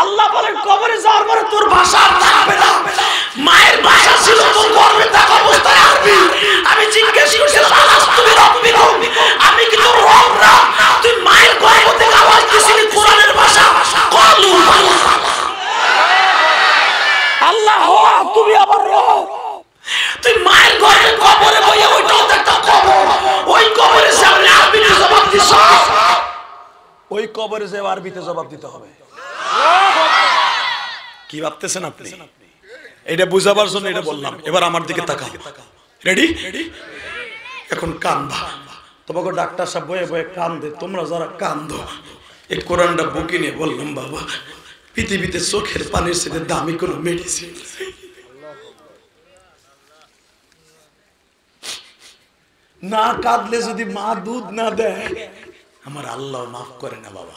আল্লাহ বলেন কবরে যাওয়ার পরে তোর ভাষা থাকবে না, মায়ের ভাষা ছিল তোর গর্ভে থাকা অবস্থায় আরবি। আমি জিজ্ঞাসা করছিলাম আলাস তুমি রব্বিকুম, আমি কি তোর রব না? তুই মায়ের গর্ভ থেকে আওয়াজ দিছিলি কোরআনের ভাষা, কলু আল্লাহ তুমি আমার রব। তুই মায়ের গর্ভে কবরে বইয়া ওইটাও একটা কবর, ওই কবরের সামনে আরবিতে জবাব দিছ, ওই কবরে যে আরবিতে জবাব দিতে হবে। কি ভাবতেছেন আপনি? এটা বুঝাবার জন্য এটা বললাম। এবার আমার দিকে তাকাও, রেডি? এখন কান্দা। তোমাকে ডাক্তার সাহেব বয়ে বয়ে কান্দে, তোমরা যারা কান্দো এই কোরআনটা বুকে নিয়ে বললাম বাবা পৃথিবীতে চোখের পানির সাথে দামি কোনো মেডিসিন না। কাঁদলে যদি মা দুধ না দেয়, আমার আল্লাহ মাফ করে না বাবা।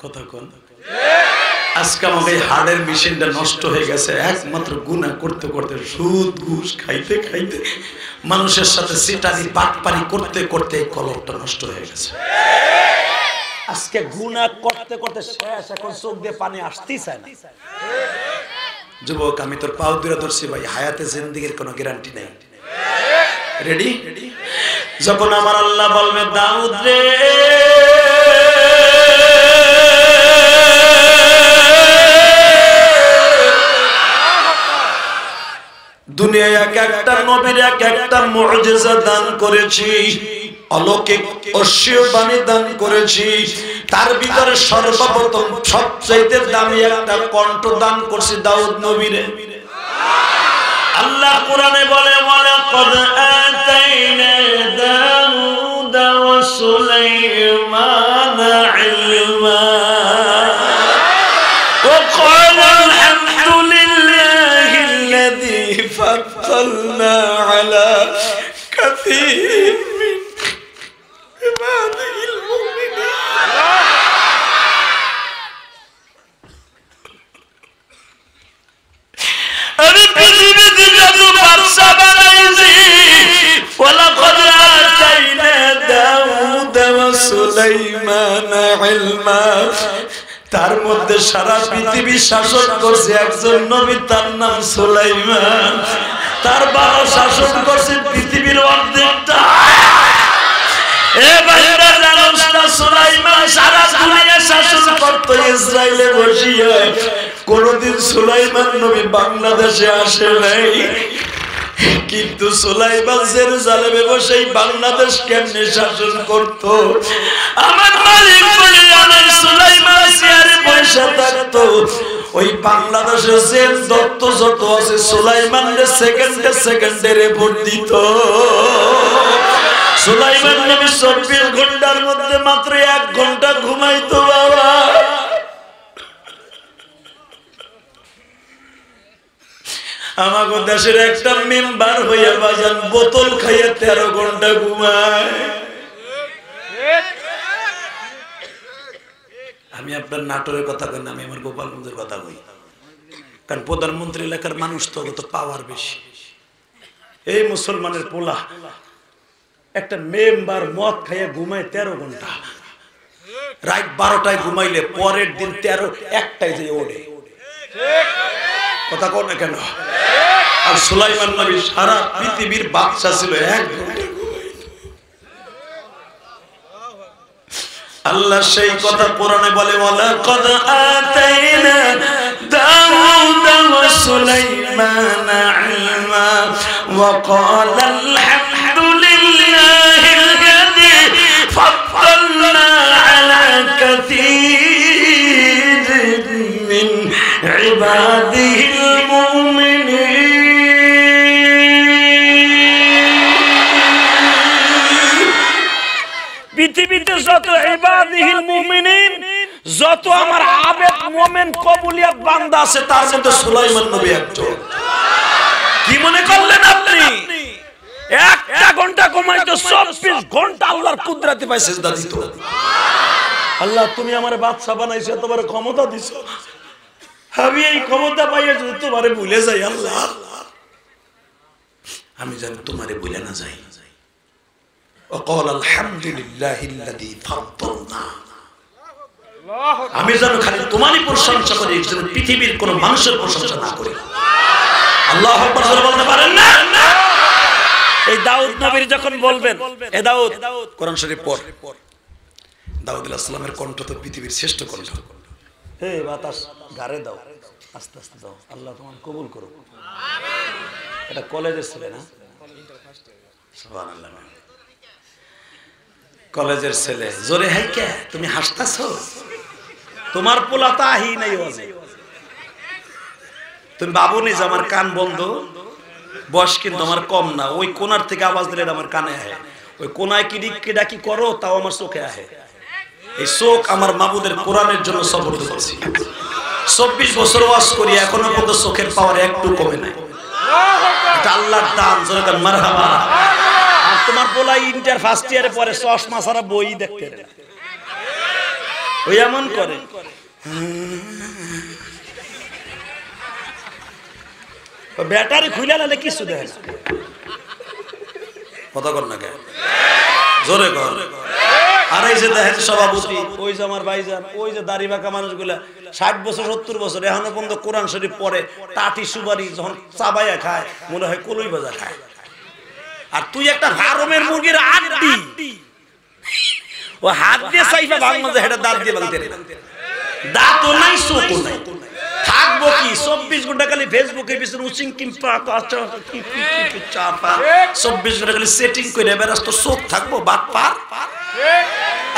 কথা কোন? আজকে আমাদের হাড়ের মেশিনটা নষ্ট হয়ে গেছে একমাত্র গুনাহ করতে করতে, সুদ ঘুষ খাইতে খাইতে, মানুষের সাথে সিটারি বাটপারি করতে করতে এই কলমটা নষ্ট হয়ে গেছে। আজকে গুনাহ করতে করতে শেষ, এখন চোখ দিয়ে পানি আসতেই চায় না। যুবক, আমি তোর পাও ধরে ধরছি ভাই, হায়াতে জিন্দেগির কোনো গ্যারান্টি নেই। রেডি? যখন আমার আল্লাহ বলবে দাউদ রে দুনিয়ায় এক একটা নবীর এক একটা মুজিজা দান করেছি, অলৌকিক অশ্বীয় বাণী দান করেছি, তার ভিতরে সর্বপ্রথম সবচাইতে দামি একটা কণ্ঠ দান করছি দাউদ নবীরে। আল্লাহ কোরআনে বলে ওয়ালাকাদ আতাইনা দাউদা ওয়া সুলাইমানা ইলমা ওয়া ক্বালা আলহামদুলিল্লাহিল্লাযী ফাদ্দালনা আলা কাসীরিন মিন ইবাদিহিল মুমিনিন। আমি পৃথিবীতে যত বাদশা বানাইছি, ওয়ালাকাদ আতাইনা দাউদা ওয়া সুলাইমানা ইলমা, তার মধ্যে সারা পৃথিবী শাসন করছে একজন নবী, তার নাম সুলাইমান। তার বাবা শাসন করছে পৃথিবীর অর্ধেকটা। এ ভাইরা জানোস না, সুলাইমান সারা দুনিয়া শাসন করত ইসরায়েলে বসিয়া। কোনদিন সুলাইমান নবী বাংলাদেশে আসে নাই, কিন্তু সুলাইমান জেরুজালেমে বসে বাংলাদেশ কেমনে শাসন করত আমার মালিক বলে জানেন। সুলাইমান চেয়ারে বসে থাকতো, ওই বাংলাদেশের জেল দত্ত যত আছে সুলাইমানকে সেকেন্ডে সেকেন্ডে রিপোর্ট দিত। সুলাইমান নবী 24 ঘন্টার মধ্যে মাত্র 1 ঘন্টা ঘুমাইতো বাবা। আমাগো দেশের একটা মেম্বার হইয়া বাজান বোতল খাইয়া 13 ঘন্টা ঘুমায়। আমি আপনার নাটোরের কথা কই না, আমি আমার গোপালগঞ্জের কথা কই। কারণ প্রধানমন্ত্রী এলাকার মানুষ তো পাওয়ার বেশি। এই মুসলমানের পোলা একটা মেম্বার মদ খাইয়া ঘুমায় 13 ঘন্টা, রাত 12টায় ঘুমাইলে পরের দিন 1টায় যে ওঠে। কথা কও না কেন? আর সুলাইমান নবী সারা পৃথিবীর বাদশা ছিল 1 ঘন্টা ঘুমাইতো। আল্লাহ সেই কথা কোরআনে বলে ওয়ালাকাদ আতাইনা দাউদা ওয়া সুলাইমানা ইলমা ওয়া ক্বালা আলহামদুলিল্লাহিল্লাযী ফাদ্দালনা আলা কাসীরিন মিন ইবাদিহিল মুমিনিন। পৃথিবীতে যত ইবাদিহিল মুমিনিন, যত আমার আবেদ মুমিন কবুলিয়াত বান্দা আছে, তার মধ্যে সুলাইমান নবী একজন। কি মনে করলেন আপনি? 1টা ঘন্টা ঘুমাইতো, 24 ঘন্টা আল্লাহর কুদরতে পায় সিজদা দিত। আল্লাহ তুমি আমারে বাদশা বানাইছো, তোমার ক্ষমতা দিছো, আমি এই ক্ষমতা পাইয়া যদি তোমারে ভুলে যাই আল্লাহ, আমি যেন তোমারে ভুলে না যাই। وقال الحمد لله الذي فضلنا, আমি যেন খালি তোমারই প্রশংসা করি, যেন পৃথিবীর কোন মানুষের প্রশংসা না করি। আল্লাহু আকবার বলতে পারেন না? এই দাউদ নবীর যখন বলবেন এ দাউদ, কোরআন শরীফ পড়। দাউদ আলাইহিস সালামের কণ্ঠ তো পৃথিবীর শ্রেষ্ঠ কণ্ঠ। হে বাতাস গারে দাও, আস্তে আস্তে দাও, আল্লাহ তোমার কবুল করুক। আমিন। এটা কলেজের ছেলে না? সুবহানাল্লাহ। কলেজের ছেলে জোরে হাই কে তুমি হাসতাছো? তোমার পোলা তো আহি নাই ওয়াজে। তুমি বাবুনি যে আমার কান বন্ধ, বয়স কিন্তু আমার কম না, ওই কোনার থেকে আওয়াজ দিলে আমার কানে আহে, ওই কোনায় কি ডাকি করো তাও আমার চোখে আহে। এই চোখ আমার মাবুদের কোরআনের জন্য সবর্দ করছি। 24 বছর ওয়াজ করি, এখনো পর্যন্ত চোখের পাওয়ার একটু কমে নাই। এটা আল্লাহর দান, জোরে মারহাবা। আর তোমার বলা ইন্টার ফার্স্ট ইয়ারে পরে চশমা ছাড়া বই দেখতে ওই এমন করে। ব্যাটারি খুলে নালে কিছু দেখে না। কথা কর না কেন, জোরে কর। আর এই যে দেখেন সভাপতি, ওই যে আমার ভাইজান, ওই যে দাড়ি বাঁকা মানুষগুলা 60 বছর 70 বছর এখনো পর্যন্ত কোরআন শরীফ পড়ে, টাটি সুপারি যখন চাবাইয়া খায় মনে হয় কলই বাজা খায়। আর তুই একটা ফার্মের মুরগির আড্ডি, ও হাত দিয়ে চাইবা ভাঙমা যে হেটা দাঁত দিয়ে ভাঙতে রে, দাঁতও নাই চোখও নাই, থাকবো কি 24 ঘন্টা খালি ফেসবুকের পিছনে উচিং কিম্পা আচ্ছা কি চাপা 24 ঘন্টা খালি সেটিং করে বেরাস, তো চোখ থাকবো বাদ পার।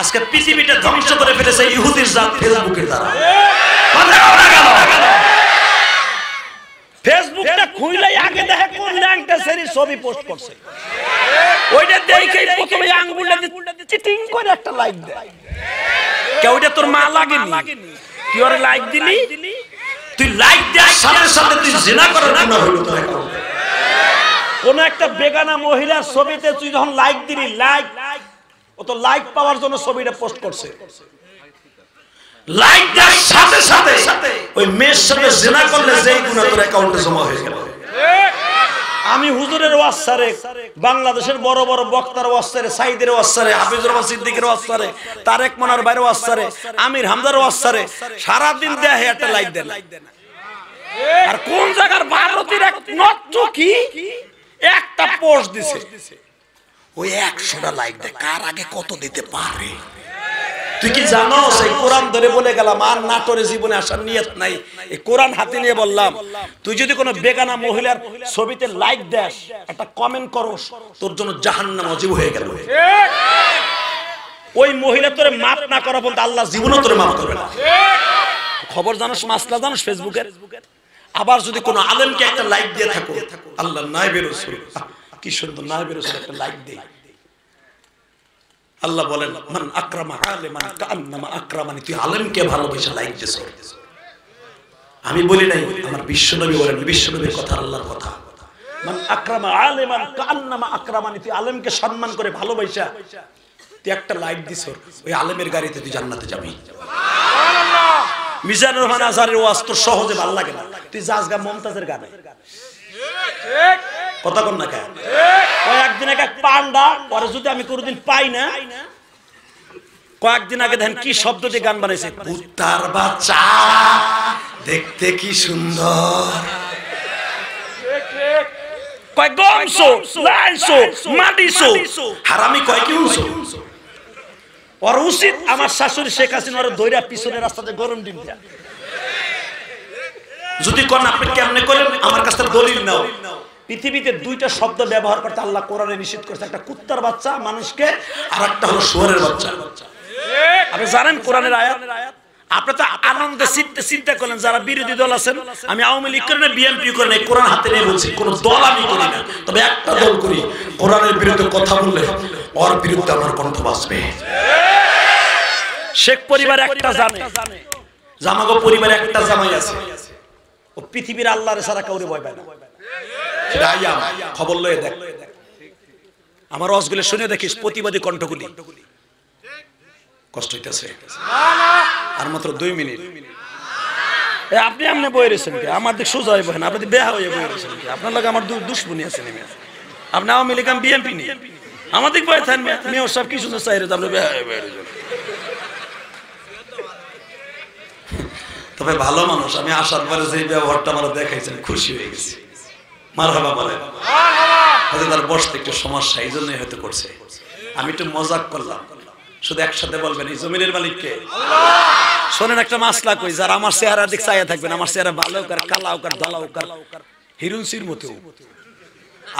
আজকে পৃথিবীটা ধ্বংস করে ফেলেছে ইহুদির জাত ফেসবুকের দ্বারা। ফেসবুকটা খুইলাই আগে দেখে কোন ল্যাংটা সেরি ছবি পোস্ট করছে, ওইটা দেখেই প্রথমে আঙ্গুলটা দিয়ে চিটিং করে একটা লাইক দেয়। কেউ ওইটা তোর মা লাগেনি, তুই ওরে লাইক দিলি, তুই লাইক দেওয়ার সাথে সাথে তুই জিনা করার গুনাহ হলো তোর অ্যাকাউন্টে। কোন একটা বেগানা মহিলার ছবিতে তুই যখন লাইক দিলি, লাইক ও তো লাইক পাওয়ার জন্য ছবিটা পোস্ট করছে, লাইক দেওয়ার সাথে সাথে ওই মেয়ের সাথে জিনা করলে যেই গুনাহ তোর অ্যাকাউন্টে জমা হয়ে গেল। আমি হুজুরের ওয়াজ ছাড়ে, বাংলাদেশের বড় বড় বক্তার ওয়াজ ছাড়ে, সাইদের ওয়াজ ছাড়ে, হাফিজুর রহমান সিদ্দিকের ওয়াজ ছাড়ে, তারেক মনার বাইরে ওয়াজ ছাড়ে, আমির হামদার ওয়াজ ছাড়ে, সারা দিন দেয় একটা লাইক দেন। আর কোন জায়গার ভারতের এক নর্তকী একটা পোস্ট দিছে, ওই 100টা লাইক দেয়, কার আগে কত দিতে পারে। তুই কি জানো সেই কোরআন ধরে বলে গেলাম আর নাটোরে জীবনে আসার নিয়ত নাই, এই কোরআন হাতে নিয়ে বললাম, তুই যদি কোনো বেগানা মহিলার ছবিতে লাইক দেস, একটা কমেন্ট করস, তোর জন্য জাহান্নাম ওয়াজিব হয়ে গেল। ওই মহিলা তোরে মাফ না করা পর্যন্ত আল্লাহ জীবনও তোরে মাফ করবে না। খবর জানোস, মাসলা জানোস ফেসবুকের। আবার যদি কোনো আলেমকে একটা লাইক দিয়ে থাকো, আল্লাহ নায়েবে রাসূল, কি সুন্দর নায়েবে রাসূল একটা লাইক দেয়, আল্লাহ বলেন মান আকরামা আলিমান কান্নামা আকরামানি, তুই আলেমকে ভালোবেসে লাইক দিছ। আমি বলি নাই, আমার বিশ্বনবী বলেন, বিশ্বনবীর কথা আল্লাহর কথা। মান আকরামা আলিমান কান্নামা আকরামানি, তুই আলেমকে সম্মান করে ভালোবাসা তুই একটা লাইক দিছ, ওই আলেমের গাড়িতে তুই জান্নাতে যাবি। সুবহানাল্লাহ। মিজানুর রহমান আজহারের ওয়াজ তোর সহজে ভালো লাগে না, তুই জাজগা মমতাজের গানে। ঠিক কথা কর না কেন? কয়েকদিন আগে পান্ডা, পরে যদি আমি কোনোদিন পাই না, কয়েকদিন আগে দেখেন কি শব্দ দিয়ে গান বানাইছে, কুত্তার বাচ্চা দেখতে কি সুন্দর, কয় গমছো লাইছো মাটিছো, হারামি কয় কি উনছো। ওর উচিত আমার শাশুড়ি শেখ হাসিনার দইরা পিছনের রাস্তাতে গরম ডিম দেয়া। যদি কোন আপনি কেমনে করেন, আমার কাছে দলিল নাও। পৃথিবীতে দুইটা শব্দ ব্যবহার করতে আল্লাহ কোরআনে নিষেধ করেছে, একটা কুত্তার বাচ্চা মানুষকে, আর একটা হলো শুয়োরের বাচ্চা। আপনি জানেন কোরআনের আয়াত, আপনি তো আনন্দে চিন্তা করলেন যারা বিরোধী দল আছেন, আমি আওয়ামী লীগ করি না বিএনপি করি না, কোরআন হাতে নিয়ে বলছি, কোন দল আমি করি না, তবে একটা দল করি, কোরআনের বিরুদ্ধে কথা বললে ওর বিরুদ্ধে আমার কণ্ঠ বাঁচবে। শেখ পরিবার একটা জানে, জামাগো পরিবারে একটা জামাই আছে, ও পৃথিবীর আল্লাহর ছাড়া কাউরে ভয় পায় না। খবর লয়ে দেখ, আমার ওয়াজগুলো শুনে দেখিস, প্রতিবাদী কণ্ঠগুলি। কষ্ট হইতেছে, আর মাত্র 2 মিনিট। আপনি আমনে বয়ে রয়েছেন, আমার দিক সোজা হয়ে বহেন, আপনি বেহা হয়ে বয়ে রয়েছেন, আপনার লাগে আমার দুশ্মনী আছে। আপনি আওয়ামী লীগ আমি বিএনপি নিয়ে আমার দিক বয়ে থাকেন, মেয়র সব কি সুন্দর চাই আপনি বেহা হয়ে বয়ে রয়েছেন। তবে ভালো মানুষ, আমি আসার পরে যে ব্যবহারটা আমার দেখাইছেন খুশি হয়ে গেছি। মারহাবা বলেন। হয়তো তার বসতে একটু সমস্যা, এই জন্যই হয়তো করছে। আমি একটু মজাক করলাম, শুধু একসাথে বলবেন এই জমিনের মালিককে। শোনেন একটা মাসলা কই, যারা আমার চেহারা দিক চাইয়া থাকবেন, আমার চেহারা ভালো হোক আর কালা হোক আর দলা হোক আর হিরুনসির মতো,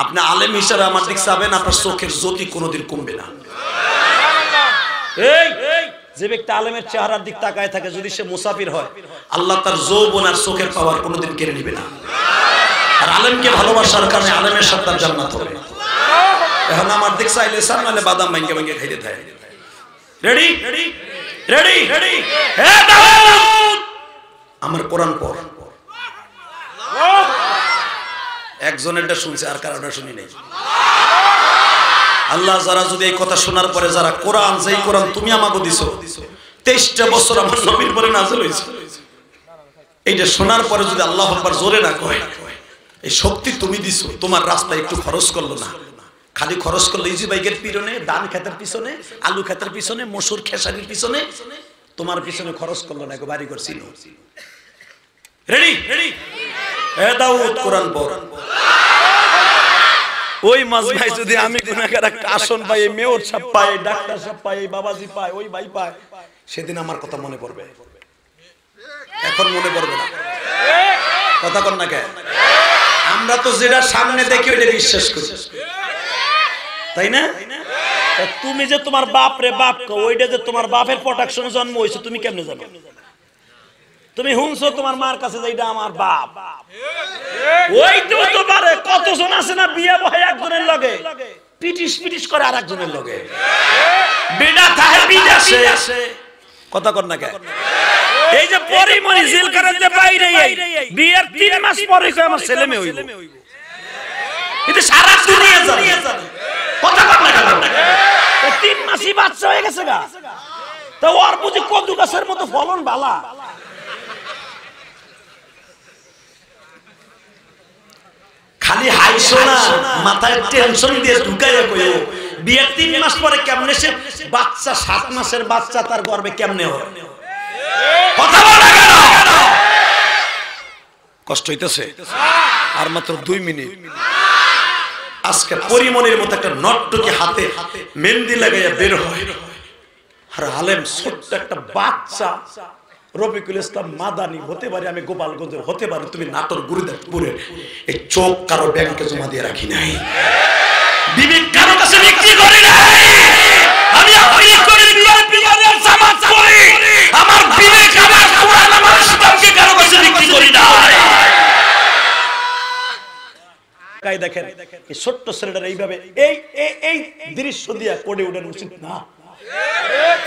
আপনি আলেম হিসাবে আমার দিক চাবেন, আপনার চোখের জ্যোতি কোনোদিন কমবে না। এই যে ব্যক্তি আলেমের চেহারার দিক তাকায় থাকে, যদি সে মুসাফির হয়, আল্লাহ তার যৌবন আর চোখের পাওয়ার কোনোদিন কেড়ে নিবে না। আর আলেমকে ভালোবাসার কারণে আলেমের সাথে তার জান্নাত হবে। এখন আমার দিক চাইলে সার, নাহলে বাদাম ভাঙ্গে ভাঙ্গে খাইতে থাকে। রেডি? রেডি রেডি হে দাউদ আমার কোরআন পড়। একজনেরটা শুনছে আর কারোটা শুনি নাই। আল্লাহ যারা যদি এই কথা শোনার পরে যারা কোরআন, যেই কোরআন তুমি আমাকে দিছো 23টা বছর আমার নবীর পরে নাযিল হইছে, এইটা শোনার পরে যদি আল্লাহু আকবার জোরে না কয়, এই শক্তি তুমি দিছো, তোমার রাস্তায় একটু খরচ করলো না, খালি খরচ করলো ইজি বাইকের পিছনে, ধান খেতের পিছনে, আলু খেতের পিছনে, মসুর খেসারির পিছনে, তোমার পিছনে খরচ করলো না, বাড়ি করছি। রেডি রেডি হে দাউদ কোরআন পড়। ওই মাজমায় যদি আমি গুনাহগার একটা আসন পাই, মেয়র সাহেব পাই, ডাক্তার সাহেব পাই, বাবাজি পাই, ওই ভাই পাই, সেদিন আমার কথা মনে পড়বে। এখন মনে পড়বে না। কথা কন না কে? আমরা তো যেটা সামনে দেখি ওইটা বিশ্বাস করি, তাই না? তুমি যে তোমার বাপ রে বাপ, ওইটা যে তোমার বাপের প্রোটেকশনে জন্ম হইছে, তুমি কেমনে জানো? তুমি হুনছো তোমার মার কাছে যে এটা আমার বাপ, ওই তো পারে। কতজন আছে না বিয়ে বহে একজনের লগে, পিটিশ পিটিশ করে আরেকজনের লগে, বেটা থাকে বিদেশে। কথা কর না কে? এই যে পরিমণি জেল কারাতে বাইরে বিয়ের 3 মাস পরে কই আমার ছেলে মেয়ে হইব, এটা সারা দুনিয়া জানে। কথা কর না কে? 3 মাসই বাচ্চা হয়ে গেছে গা, তো ওর বুঝি কদু গাছের মতো ফলন বালা। খালি হাইছো না, মাথায় টেনশন দিয়ে ঢুকাইয়া কইও বিয়ের 3 মাস পরে কেমনে সে বাচ্চা, 7 মাসের বাচ্চা তার গর্ভে কেমনে হয়? কথা বল না কেন? কষ্ট হইতেছে? আর মাত্র 2 মিনিট। আজকে পরিমণির মতো একটা নটটুকি হাতে মেহেন্দি লাগাইয়া বের হয়, আর আলেম ছোট্ট একটা বাচ্চা, রফিকুল ইসলাম মাদানি হতে পারে, আমি গোপালগঞ্জের হতে পারে, তুমি নাটোর গুরুদাসপুরের, এই চোখ কারো ব্যাংকে জমা দিয়ে রাখি নাই, বিবেক কারো কাছে বিক্রি করি নাই। আমি আপনি করে বিয়ার জামাত করি, আমার বিবেক, আমার কোরআন, আমার ইসলামকে কারো কাছে বিক্রি করি নাই। কাই দেখেন এই ছোট্ট ছেলেটার এইভাবে এই এই দৃশ্য দিয়া কোডে উঠেন উচিত না।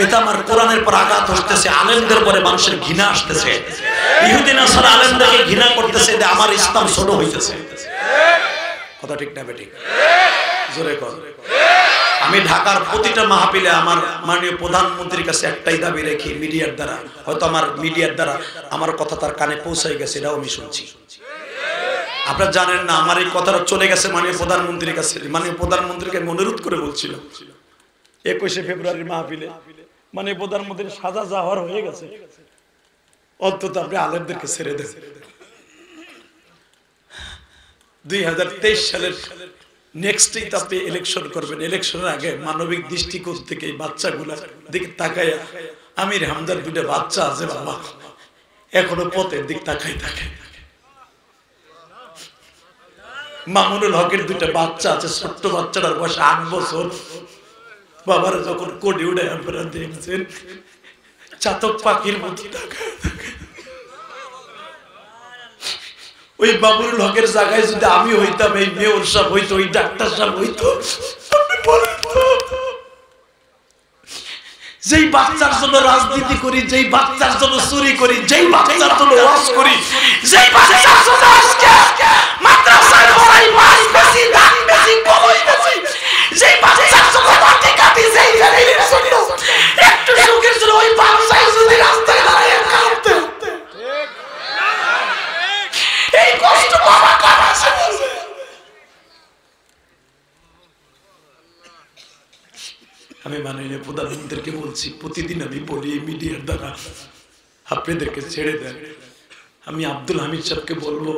এটা আমার কোরআনের পর আঘাত হচ্ছে, আলেমদের পরে মানুষের ঘৃণা আসতেছে, ইহুদি নাসারা আলেমদেরকে ঘৃণা করতেছে, যে আমার ইসলাম ছোট হইতেছে। কথা ঠিক না বেঠিক? জোরে কর। আমি ঢাকার প্রতিটা মাহফিলে আমার মাননীয় প্রধানমন্ত্রীর কাছে একটাই দাবি রেখি, মিডিয়ার দ্বারা, হয়তো আমার মিডিয়ার দ্বারা আমার কথা তার কানে পৌঁছাই গেছে, এটাও আমি শুনছি। আপনারা জানেন না, আমার এই কথাটা চলে গেছে মাননীয় প্রধানমন্ত্রীর কাছে। মাননীয় প্রধানমন্ত্রীকে অনুরোধ করে বলছিল 21শে ফেব্রুয়ারির মাহফিলে, মানে প্রধানমন্ত্রীর সাজা জাহর হয়ে গেছে, অন্তত আপনি আলেমদেরকে ছেড়ে দেন। 2023 সালের নেক্সটেই তো আপনি ইলেকশন করবেন, ইলেকশনের আগে মানবিক দৃষ্টিকোণ থেকে এই বাচ্চাগুলা দিকে তাকাইয়া, আমির হামদার 2টা বাচ্চা আছে বাবা, এখনো পথের দিক তাকাই থাকে। মামুনুল হকের 2টা বাচ্চা আছে, ছোট্ট বাচ্চাটার বয়স 8 বছর। বাবার যখন কোডে উঠে আপনারা দেখছেন, চাতক পাখির মতো তাকায় থাকে। ওই মামুনুল হকের জায়গায় যদি আমি হইতাম, এই মেয়র সাহেব হইতো, ওই ডাক্তার সাহেব হইতো, যেই বাচ্চার জন্য রাজনীতি করি, যেই বাচ্চার জন্য চুরি করি, যেই বাচ্চার জন্য ওয়াজ করি, যেই বাচ্চার জন্য আজকে মাদ্রাসায় পড়াই, মাছ বেশি, ধান বেশি, কলই বেশি, যেই বাচ্চার জন্য মাটি কাটি, যেই ফ্যামিলির জন্য একটু সুখের জন্য ওই বাচ্চাই যদি রাস্তায় দাঁড়িয়ে কাঁদতে, এই কষ্ট বাবা কার আছে? আমি মাননীয় প্রধানমন্ত্রীকে বলছি, প্রতিদিন আমি বলি এই মিডিয়ার দ্বারা, আপনাদেরকে ছেড়ে দেন। আমি আব্দুল হামিদ সাহেবকে বলবো,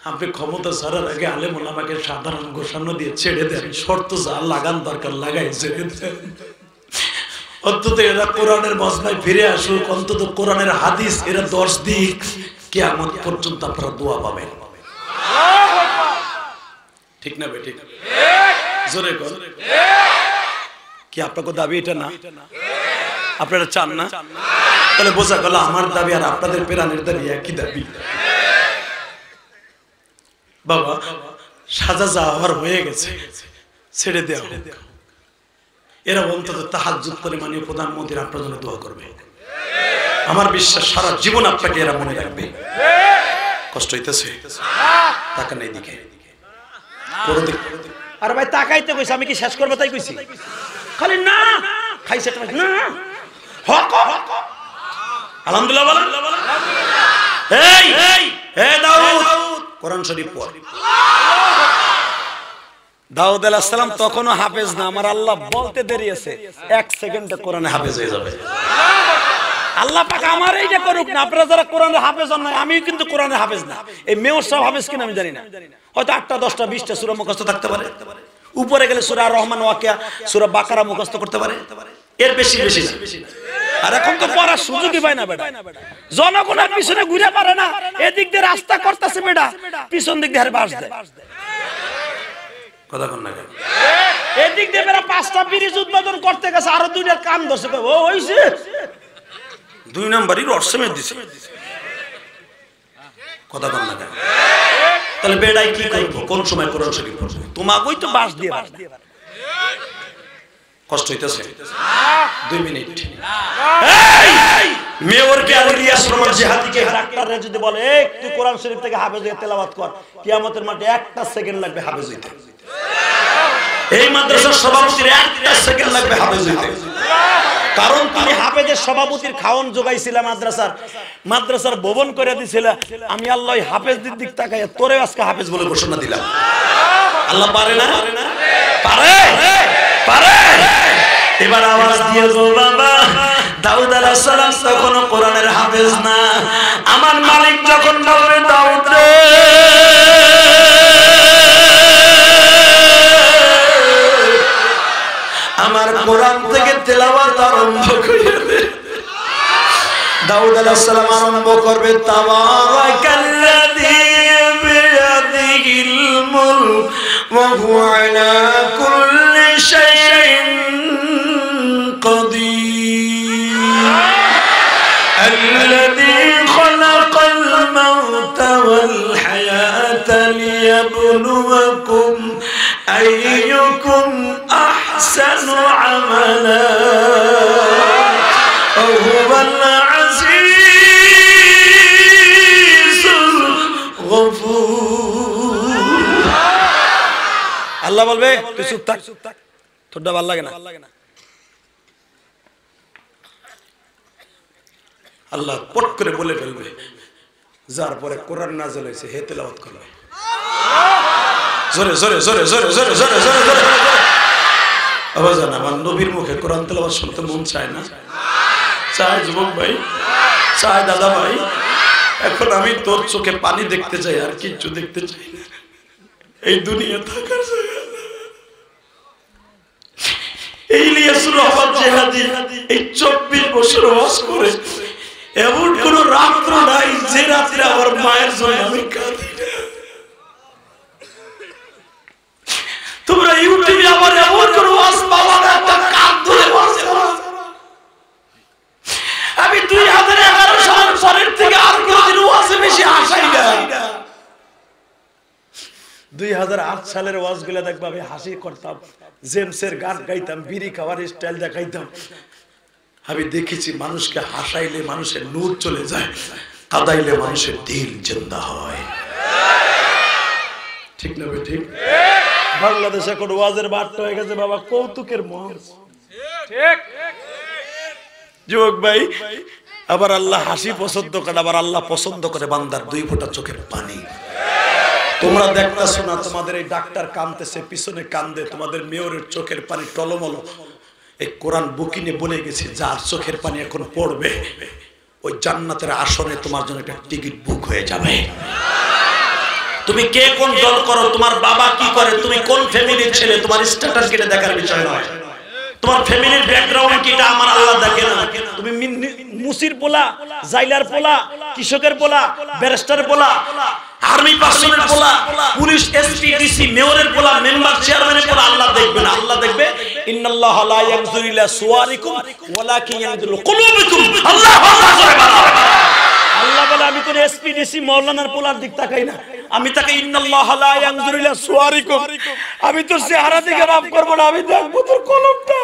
আপনি ক্ষমতা ছাড়ার আগে আলেম ওলামাকে সাধারণ ঘোষণা দিয়ে ছেড়ে দেন, শর্ত যা লাগান দরকার লাগাই ছেড়ে দেন। অন্তত এরা কোরআনের মজমায় ফিরে আসুক, অন্তত কোরআনের হাদিস এরা 10 দিক, কিয়ামত পর্যন্ত আপনারা দোয়া পাবেন। ঠিক না বে? ঠিক জোরে কর। কি আপনাকে দাবি এটা না? আপনারা চান না? তাহলে বোঝা গেল আমার দাবি আর আপনাদের প্রাণের দাবি একই দাবি। বাবা সাজা যাওয়ার হয়ে গেছে, ছেড়ে দেওয়া হোক। এরা অন্তত তাহাজ্জুদ করে মাননীয় প্রধানমন্ত্রী আপনার জন্য দোয়া করবে। আমার বিশ্বাস সারা জীবন আপনাকে এরা মনে রাখবে। কষ্ট হইতেছে? তাকান এইদিকে। আরে ভাই তাকাইতে কইছি, আমি কি শেষ করবো তাই কইছি? খালি না খাইছে না হক আলহামদুলিল্লাহ বলেন। এই এই দাউদ কোরআন শরীফ পড়। দাউদ আলাইহিস সালাম তখনও হাফেজ না, আমার আল্লাহ বলতে দেরি আছে, 1 সেকেন্ডে কোরআনে হাফেজ হয়ে যাবে। আল্লাহ পাক আমার এইটা করুক না, আপনারা যারা কোরআনের হাফেজ হন না, আমিও কিন্তু কোরআনের হাফেজ না। এই মেয়র সাহেব হাফেজ কিনা আমি জানি না, হয়তো 8টা 10টা 20টা সূরা মুখস্থ থাকতে পারে, উপরে গেলে সূরা রহমান ওয়াকিয়া সূরা বাকারা মুখস্থ করতে পারে, এর বেশি বেশি না। আর এখন তো পড়ার সুযোগই পায় না বেটা, জনগণের পিছনে ঘুরে পারে না, এদিক দিয়ে রাস্তা করতেছে বেটা, পিছন দিক দিয়ে বাস দেয়। কথা কোন না এদিক দিয়ে বেটা 5টা ব্রিজ উদ্বোধন করতে গেছে, আরো 2টার কান ধরছে, ও হইছে 2 নাম্বারই রসমের দিছে। কথা কোন না তাহলে বেড়াই কি করব, কোন সময় কোরআন শরীফ পড়ব? তোমাকেই তো বাস দিয়ে বাস দিয়ে কষ্ট হইতেছে। 2 মিনিট এই মেয়রকে আর ইলিয়াস রহমান জিহাদিকে ডাক্তাররা যদি বলে তুই কোরআন শরীফ থেকে হাফেজ হয়ে তেলাওয়াত কর, কিয়ামতের মাঠে 1টা সেকেন্ড লাগবে হাফেজ হইতে। এই মাদ্রাসার সভাপতির 1টা সেকেন্ড লাগবে হাফেজ হইতে, কারণ তুমি হাফেজের সভাপতির খাওয়ান যোগাইছিলা, মাদ্রাসার ভবন করে দিছিলা। আমি আল্লাহ হাফেজদের দিক তাকাইয়া তোরে আজকে হাফেজ বলে ঘোষণা দিলাম। আল্লাহ পারে না? পারে পারে। এবার আওয়াজ দিয়ে গো বাবা, দাউদ আলাইহিস সালাম তখনও কোরআনের হাফেজ না। আমার মালিক যখন বলবে দাউদ রে আমার কোরআন থেকে তেলাওয়াত আরম্ভ করে দে, দাউদ আলাইহিস সালাম আরম্ভ করবে তাবারাকাল্লাযী বিয়াদিহিল মুলক ওয়া হুয়া আলা কুল্লি শাইইন قدير الذي خلق الموت والحياة ليبلوكم أيكم أحسن عملا وهو العزيز الغفور الله বলবে তুই চুপ থাক, তোরটা ভালো লাগে না। আল্লাহ পট করে বলে ফেলবে, যার পরে কোরআন নাযিল হয়েছে হে তেলাওয়াত করবে। জোরে জোরে জোরে জোরে জোরে জোরে জোরে জোরে আওয়াজ না। আমার নবীর মুখে কোরআন তেলাওয়াত শুনতে মন চায় না? চায় যুবক ভাই, চায় দাদা ভাই। এখন আমি তোর চোখে পানি দেখতে চাই, আর কিছু দেখতে চাই না। এই দুনিয়া থাকার জায়গা না। এই ইলিয়াস রহমান জিহাদি এই 24 বছর ওয়াজ করে এমন কোন রাত্র নাই যে রাত্রে আমার মায়ের জন্য আমি কাঁদি না। তোমরা ইউটিউবে আমার এমন কোন ওয়াজ পাবা না একটা কাঁদ ধরে ওয়াজ করা। আমি 2011 সাল পরের থেকে আর কোনদিন ওয়াজে বেশি হাসাই না। 2008 সালের ওয়াজগুলো দেখবা আমি হাসি করতাম, জেমসের গান গাইতাম, বিড়ি খাওয়ার স্টাইল দেখাইতাম। আমি দেখেছি মানুষকে হাসাইলে মানুষের নূর চলে যায়, কাঁদাইলে মানুষের দিল জিন্দা হয়। ঠিক না ভাই? ঠিক। বাংলাদেশে এখন ওয়াজের বার্তা হয়ে গেছে বাবা কৌতুকের মঞ্চ। ঠিক যুবক ভাই, আবার আল্লাহ হাসি পছন্দ করে, আবার আল্লাহ পছন্দ করে বান্দার 2 ফোঁটা চোখের পানি। তোমরা দেখতেছো না তোমাদের এই ডাক্তার কাঁদতেছে, পিছনে কান্দে, তোমাদের মেয়রের চোখের পানি টলমল। এই কোরআন বুকিনে বলে গেছে যার চোখের পানি এখন পড়বে ওই জান্নাতের আসনে তোমার জন্য একটা টিকিট বুক হয়ে যাবে। তুমি কে কোন দল করো, তোমার বাবা কি করে, তুমি কোন ফ্যামিলির ছেলে, তোমার স্ট্যাটাস কেটে দেখার বিষয় নয়। তোমার ফ্যামিলির ব্যাকগ্রাউন্ড কি এটা আমার আল্লাহ দেখে না। তুমি মুসির পোলা, জাইলার পোলা, কৃষকের পোলা, ব্যারিস্টার পোলা, আর্মি পার্সনের পোলা, পুলিশ এসপি ডিসি মেয়রের পোলা, মেম্বার চেয়ারম্যানের পোলা, আল্লাহ দেখবে না। আল্লাহ দেখবে ইন্নাল্লাহা লা ইয়ানজুরু ইলা সুওয়ারিকুম ওয়ালাকিন ইয়ানজুরু কুলুবিকুম। আল্লাহ আল্লাহ বলে আমি কোন এসপি ডিসি মাওলানার পোলার দিক তাকাই না, আমি তাকে ইন্নাল্লাহা লা ইয়ানজুরু ইলা সুওয়ারিকুম, আমি তোর চেহারা দিকে মাফ করব না, আমি দেখব তোর কলমটা।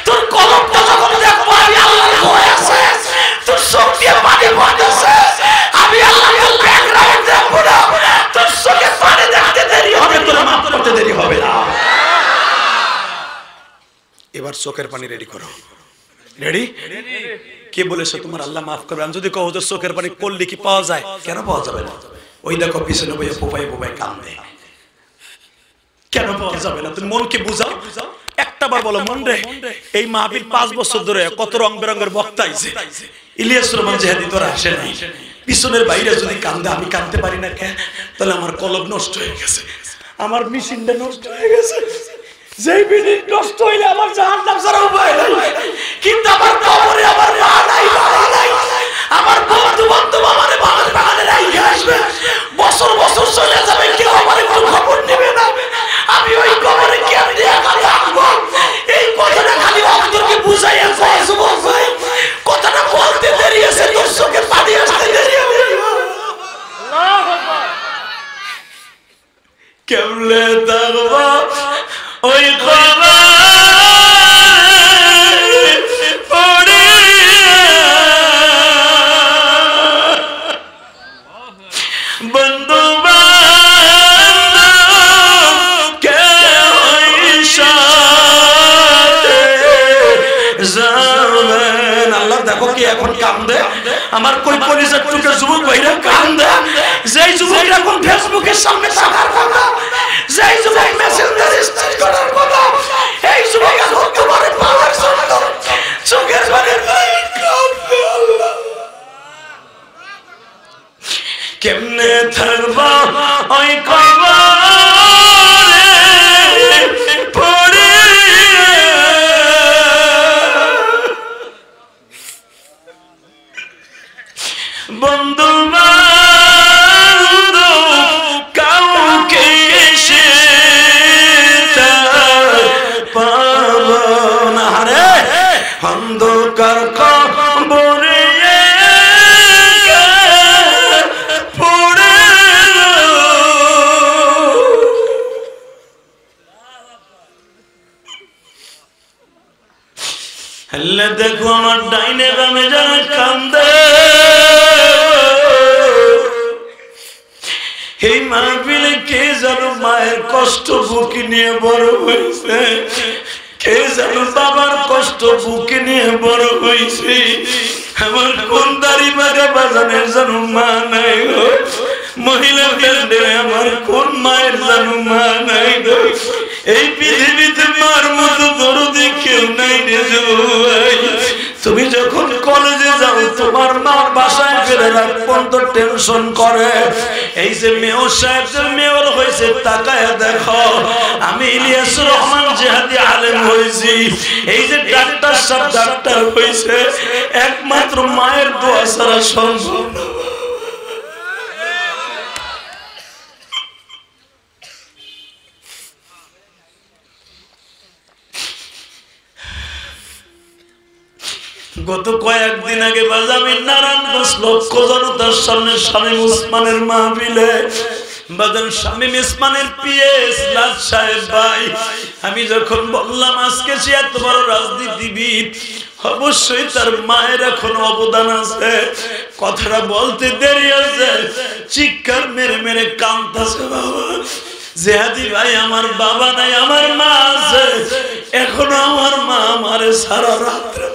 তোর কলমটা যখন দেখব আমি আল্লাহর ভয় আছে। চোখের পানি রেডি করো। রেডি? কে বলেছে তোমার আল্লাহ মাফ করবে? আমি যদি কও হুজুর চোখের পানি করলে কি পাওয়া যায়? কেন পাওয়া যাবে না? ওই দেখো পিছনে বইয়ে পোপাই পোপাই কান্দে, কেন পাওয়া যাবে না? তুমি মনকে বুঝাও, একটা বার বলো মন রে, এই মাহফিল 5 বছর ধরে কত রং বেরঙের বক্তা আইছে, ইলিয়াস রহমান জিহাদি তোরা আসে নাই, পিছনের বাইরে যদি কান্দে আমি কাঁদতে পারি না কেন? তাহলে আমার কলব নষ্ট হয়ে গেছে, আমার মেশিনটা নষ্ট হয়ে গেছে। যেই মিনিট নষ্ট হইলে আমার জাহান্নাম ছাড়া উপায় নাই, কিন্তু আমার কবরে আমার মা নাই, বাবা নাই, আমার বন্ধু বান্ধব আমারে বাগানে রাইখে আসবে, বছর বছর চলে যাবে, কেউ আমার কোনো খবর নেবে না, আমি ওই কবরে কেমনে একা থাকবো? এই কথাটা খালি অন্তরকে বুঝাইয়া কয় যুবক ভাই, কথাটা বলতে দেরি আছে, তোর চোখে পানি আসতে দেরি হবে। আল্লাহু আকবার। কেমনে থাকবো ওই কবরে পড়ে, বন্ধু বান্ধব কেউ সাথে যাবেন। আল্লাহ দেখো কি এখন কান্দে, আমার কই কলিজার টুকরা যুবক ভাইরা কান্দে, যেই যুবক এখন ফেসবুকের সামনে থাকার কথা, যেই যুবক মেসেঞ্জার স্টার্ট করার কথা, এই যুবক এখন তোমারে পাওয়ার জন্য চোখের পানি কাঁদবে। আল্লাহ কেমনে থাকবা ওই কবরে পড়ে, বন্ধু বান্ধব কাউকে সে পাবো না রে, অন্ধকার কবরে পড়ে। আল্লাহ দেখো আমার ডাইনে বামে যারা কান্দে, এই মাহফিলে কে যেন মায়ের কষ্ট বুকে নিয়ে বড় হয়েছে, কে যেন বাবার কষ্ট বুকে নিয়ে বড় হয়েছে, আমার কোন দাড়ি বাগা বাজানের যেন মা নাই গো, মহিলা ব্যান্ডে আমার কোন মায়ের যেন মা নাই গো, এই পৃথিবীতে মার মতো দরদি কেউ নাই রে ভাই। তুমি যখন কলেজে যাও তোমার মা বাসায় ফিরে রাত পর্যন্ত টেনশন করে, এই যে মেয়র সাহেব যে মেয়র হয়েছে তাকায় দেখো, আমি ইলিয়াস রহমান জিহাদি আলেম হয়েছি, এই যে ডাক্তার সাহেব ডাক্তার হয়েছে, একমাত্র মায়ের দোয়া ছাড়া সম্ভব না। গত কয়েকদিন আগে বাজামিন নারায়ণগঞ্জ লক্ষ জনতার সামনে শামীম ওসমানের মাহফিলে বাজান শামীম ওসমানের পিএস লাট সাহেব ভাই, আমি যখন বললাম আজকে সে এত বড় রাজনীতিবিদ, অবশ্যই তার মায়ের এখন অবদান আছে, কথাটা বলতে দেরি আছে, চিৎকার মেরে মেরে কাঁদতেছে, বাবা জিহাদি ভাই আমার বাবা নাই আমার মা আছে, এখনো আমার মা আমারে সারা রাত্রে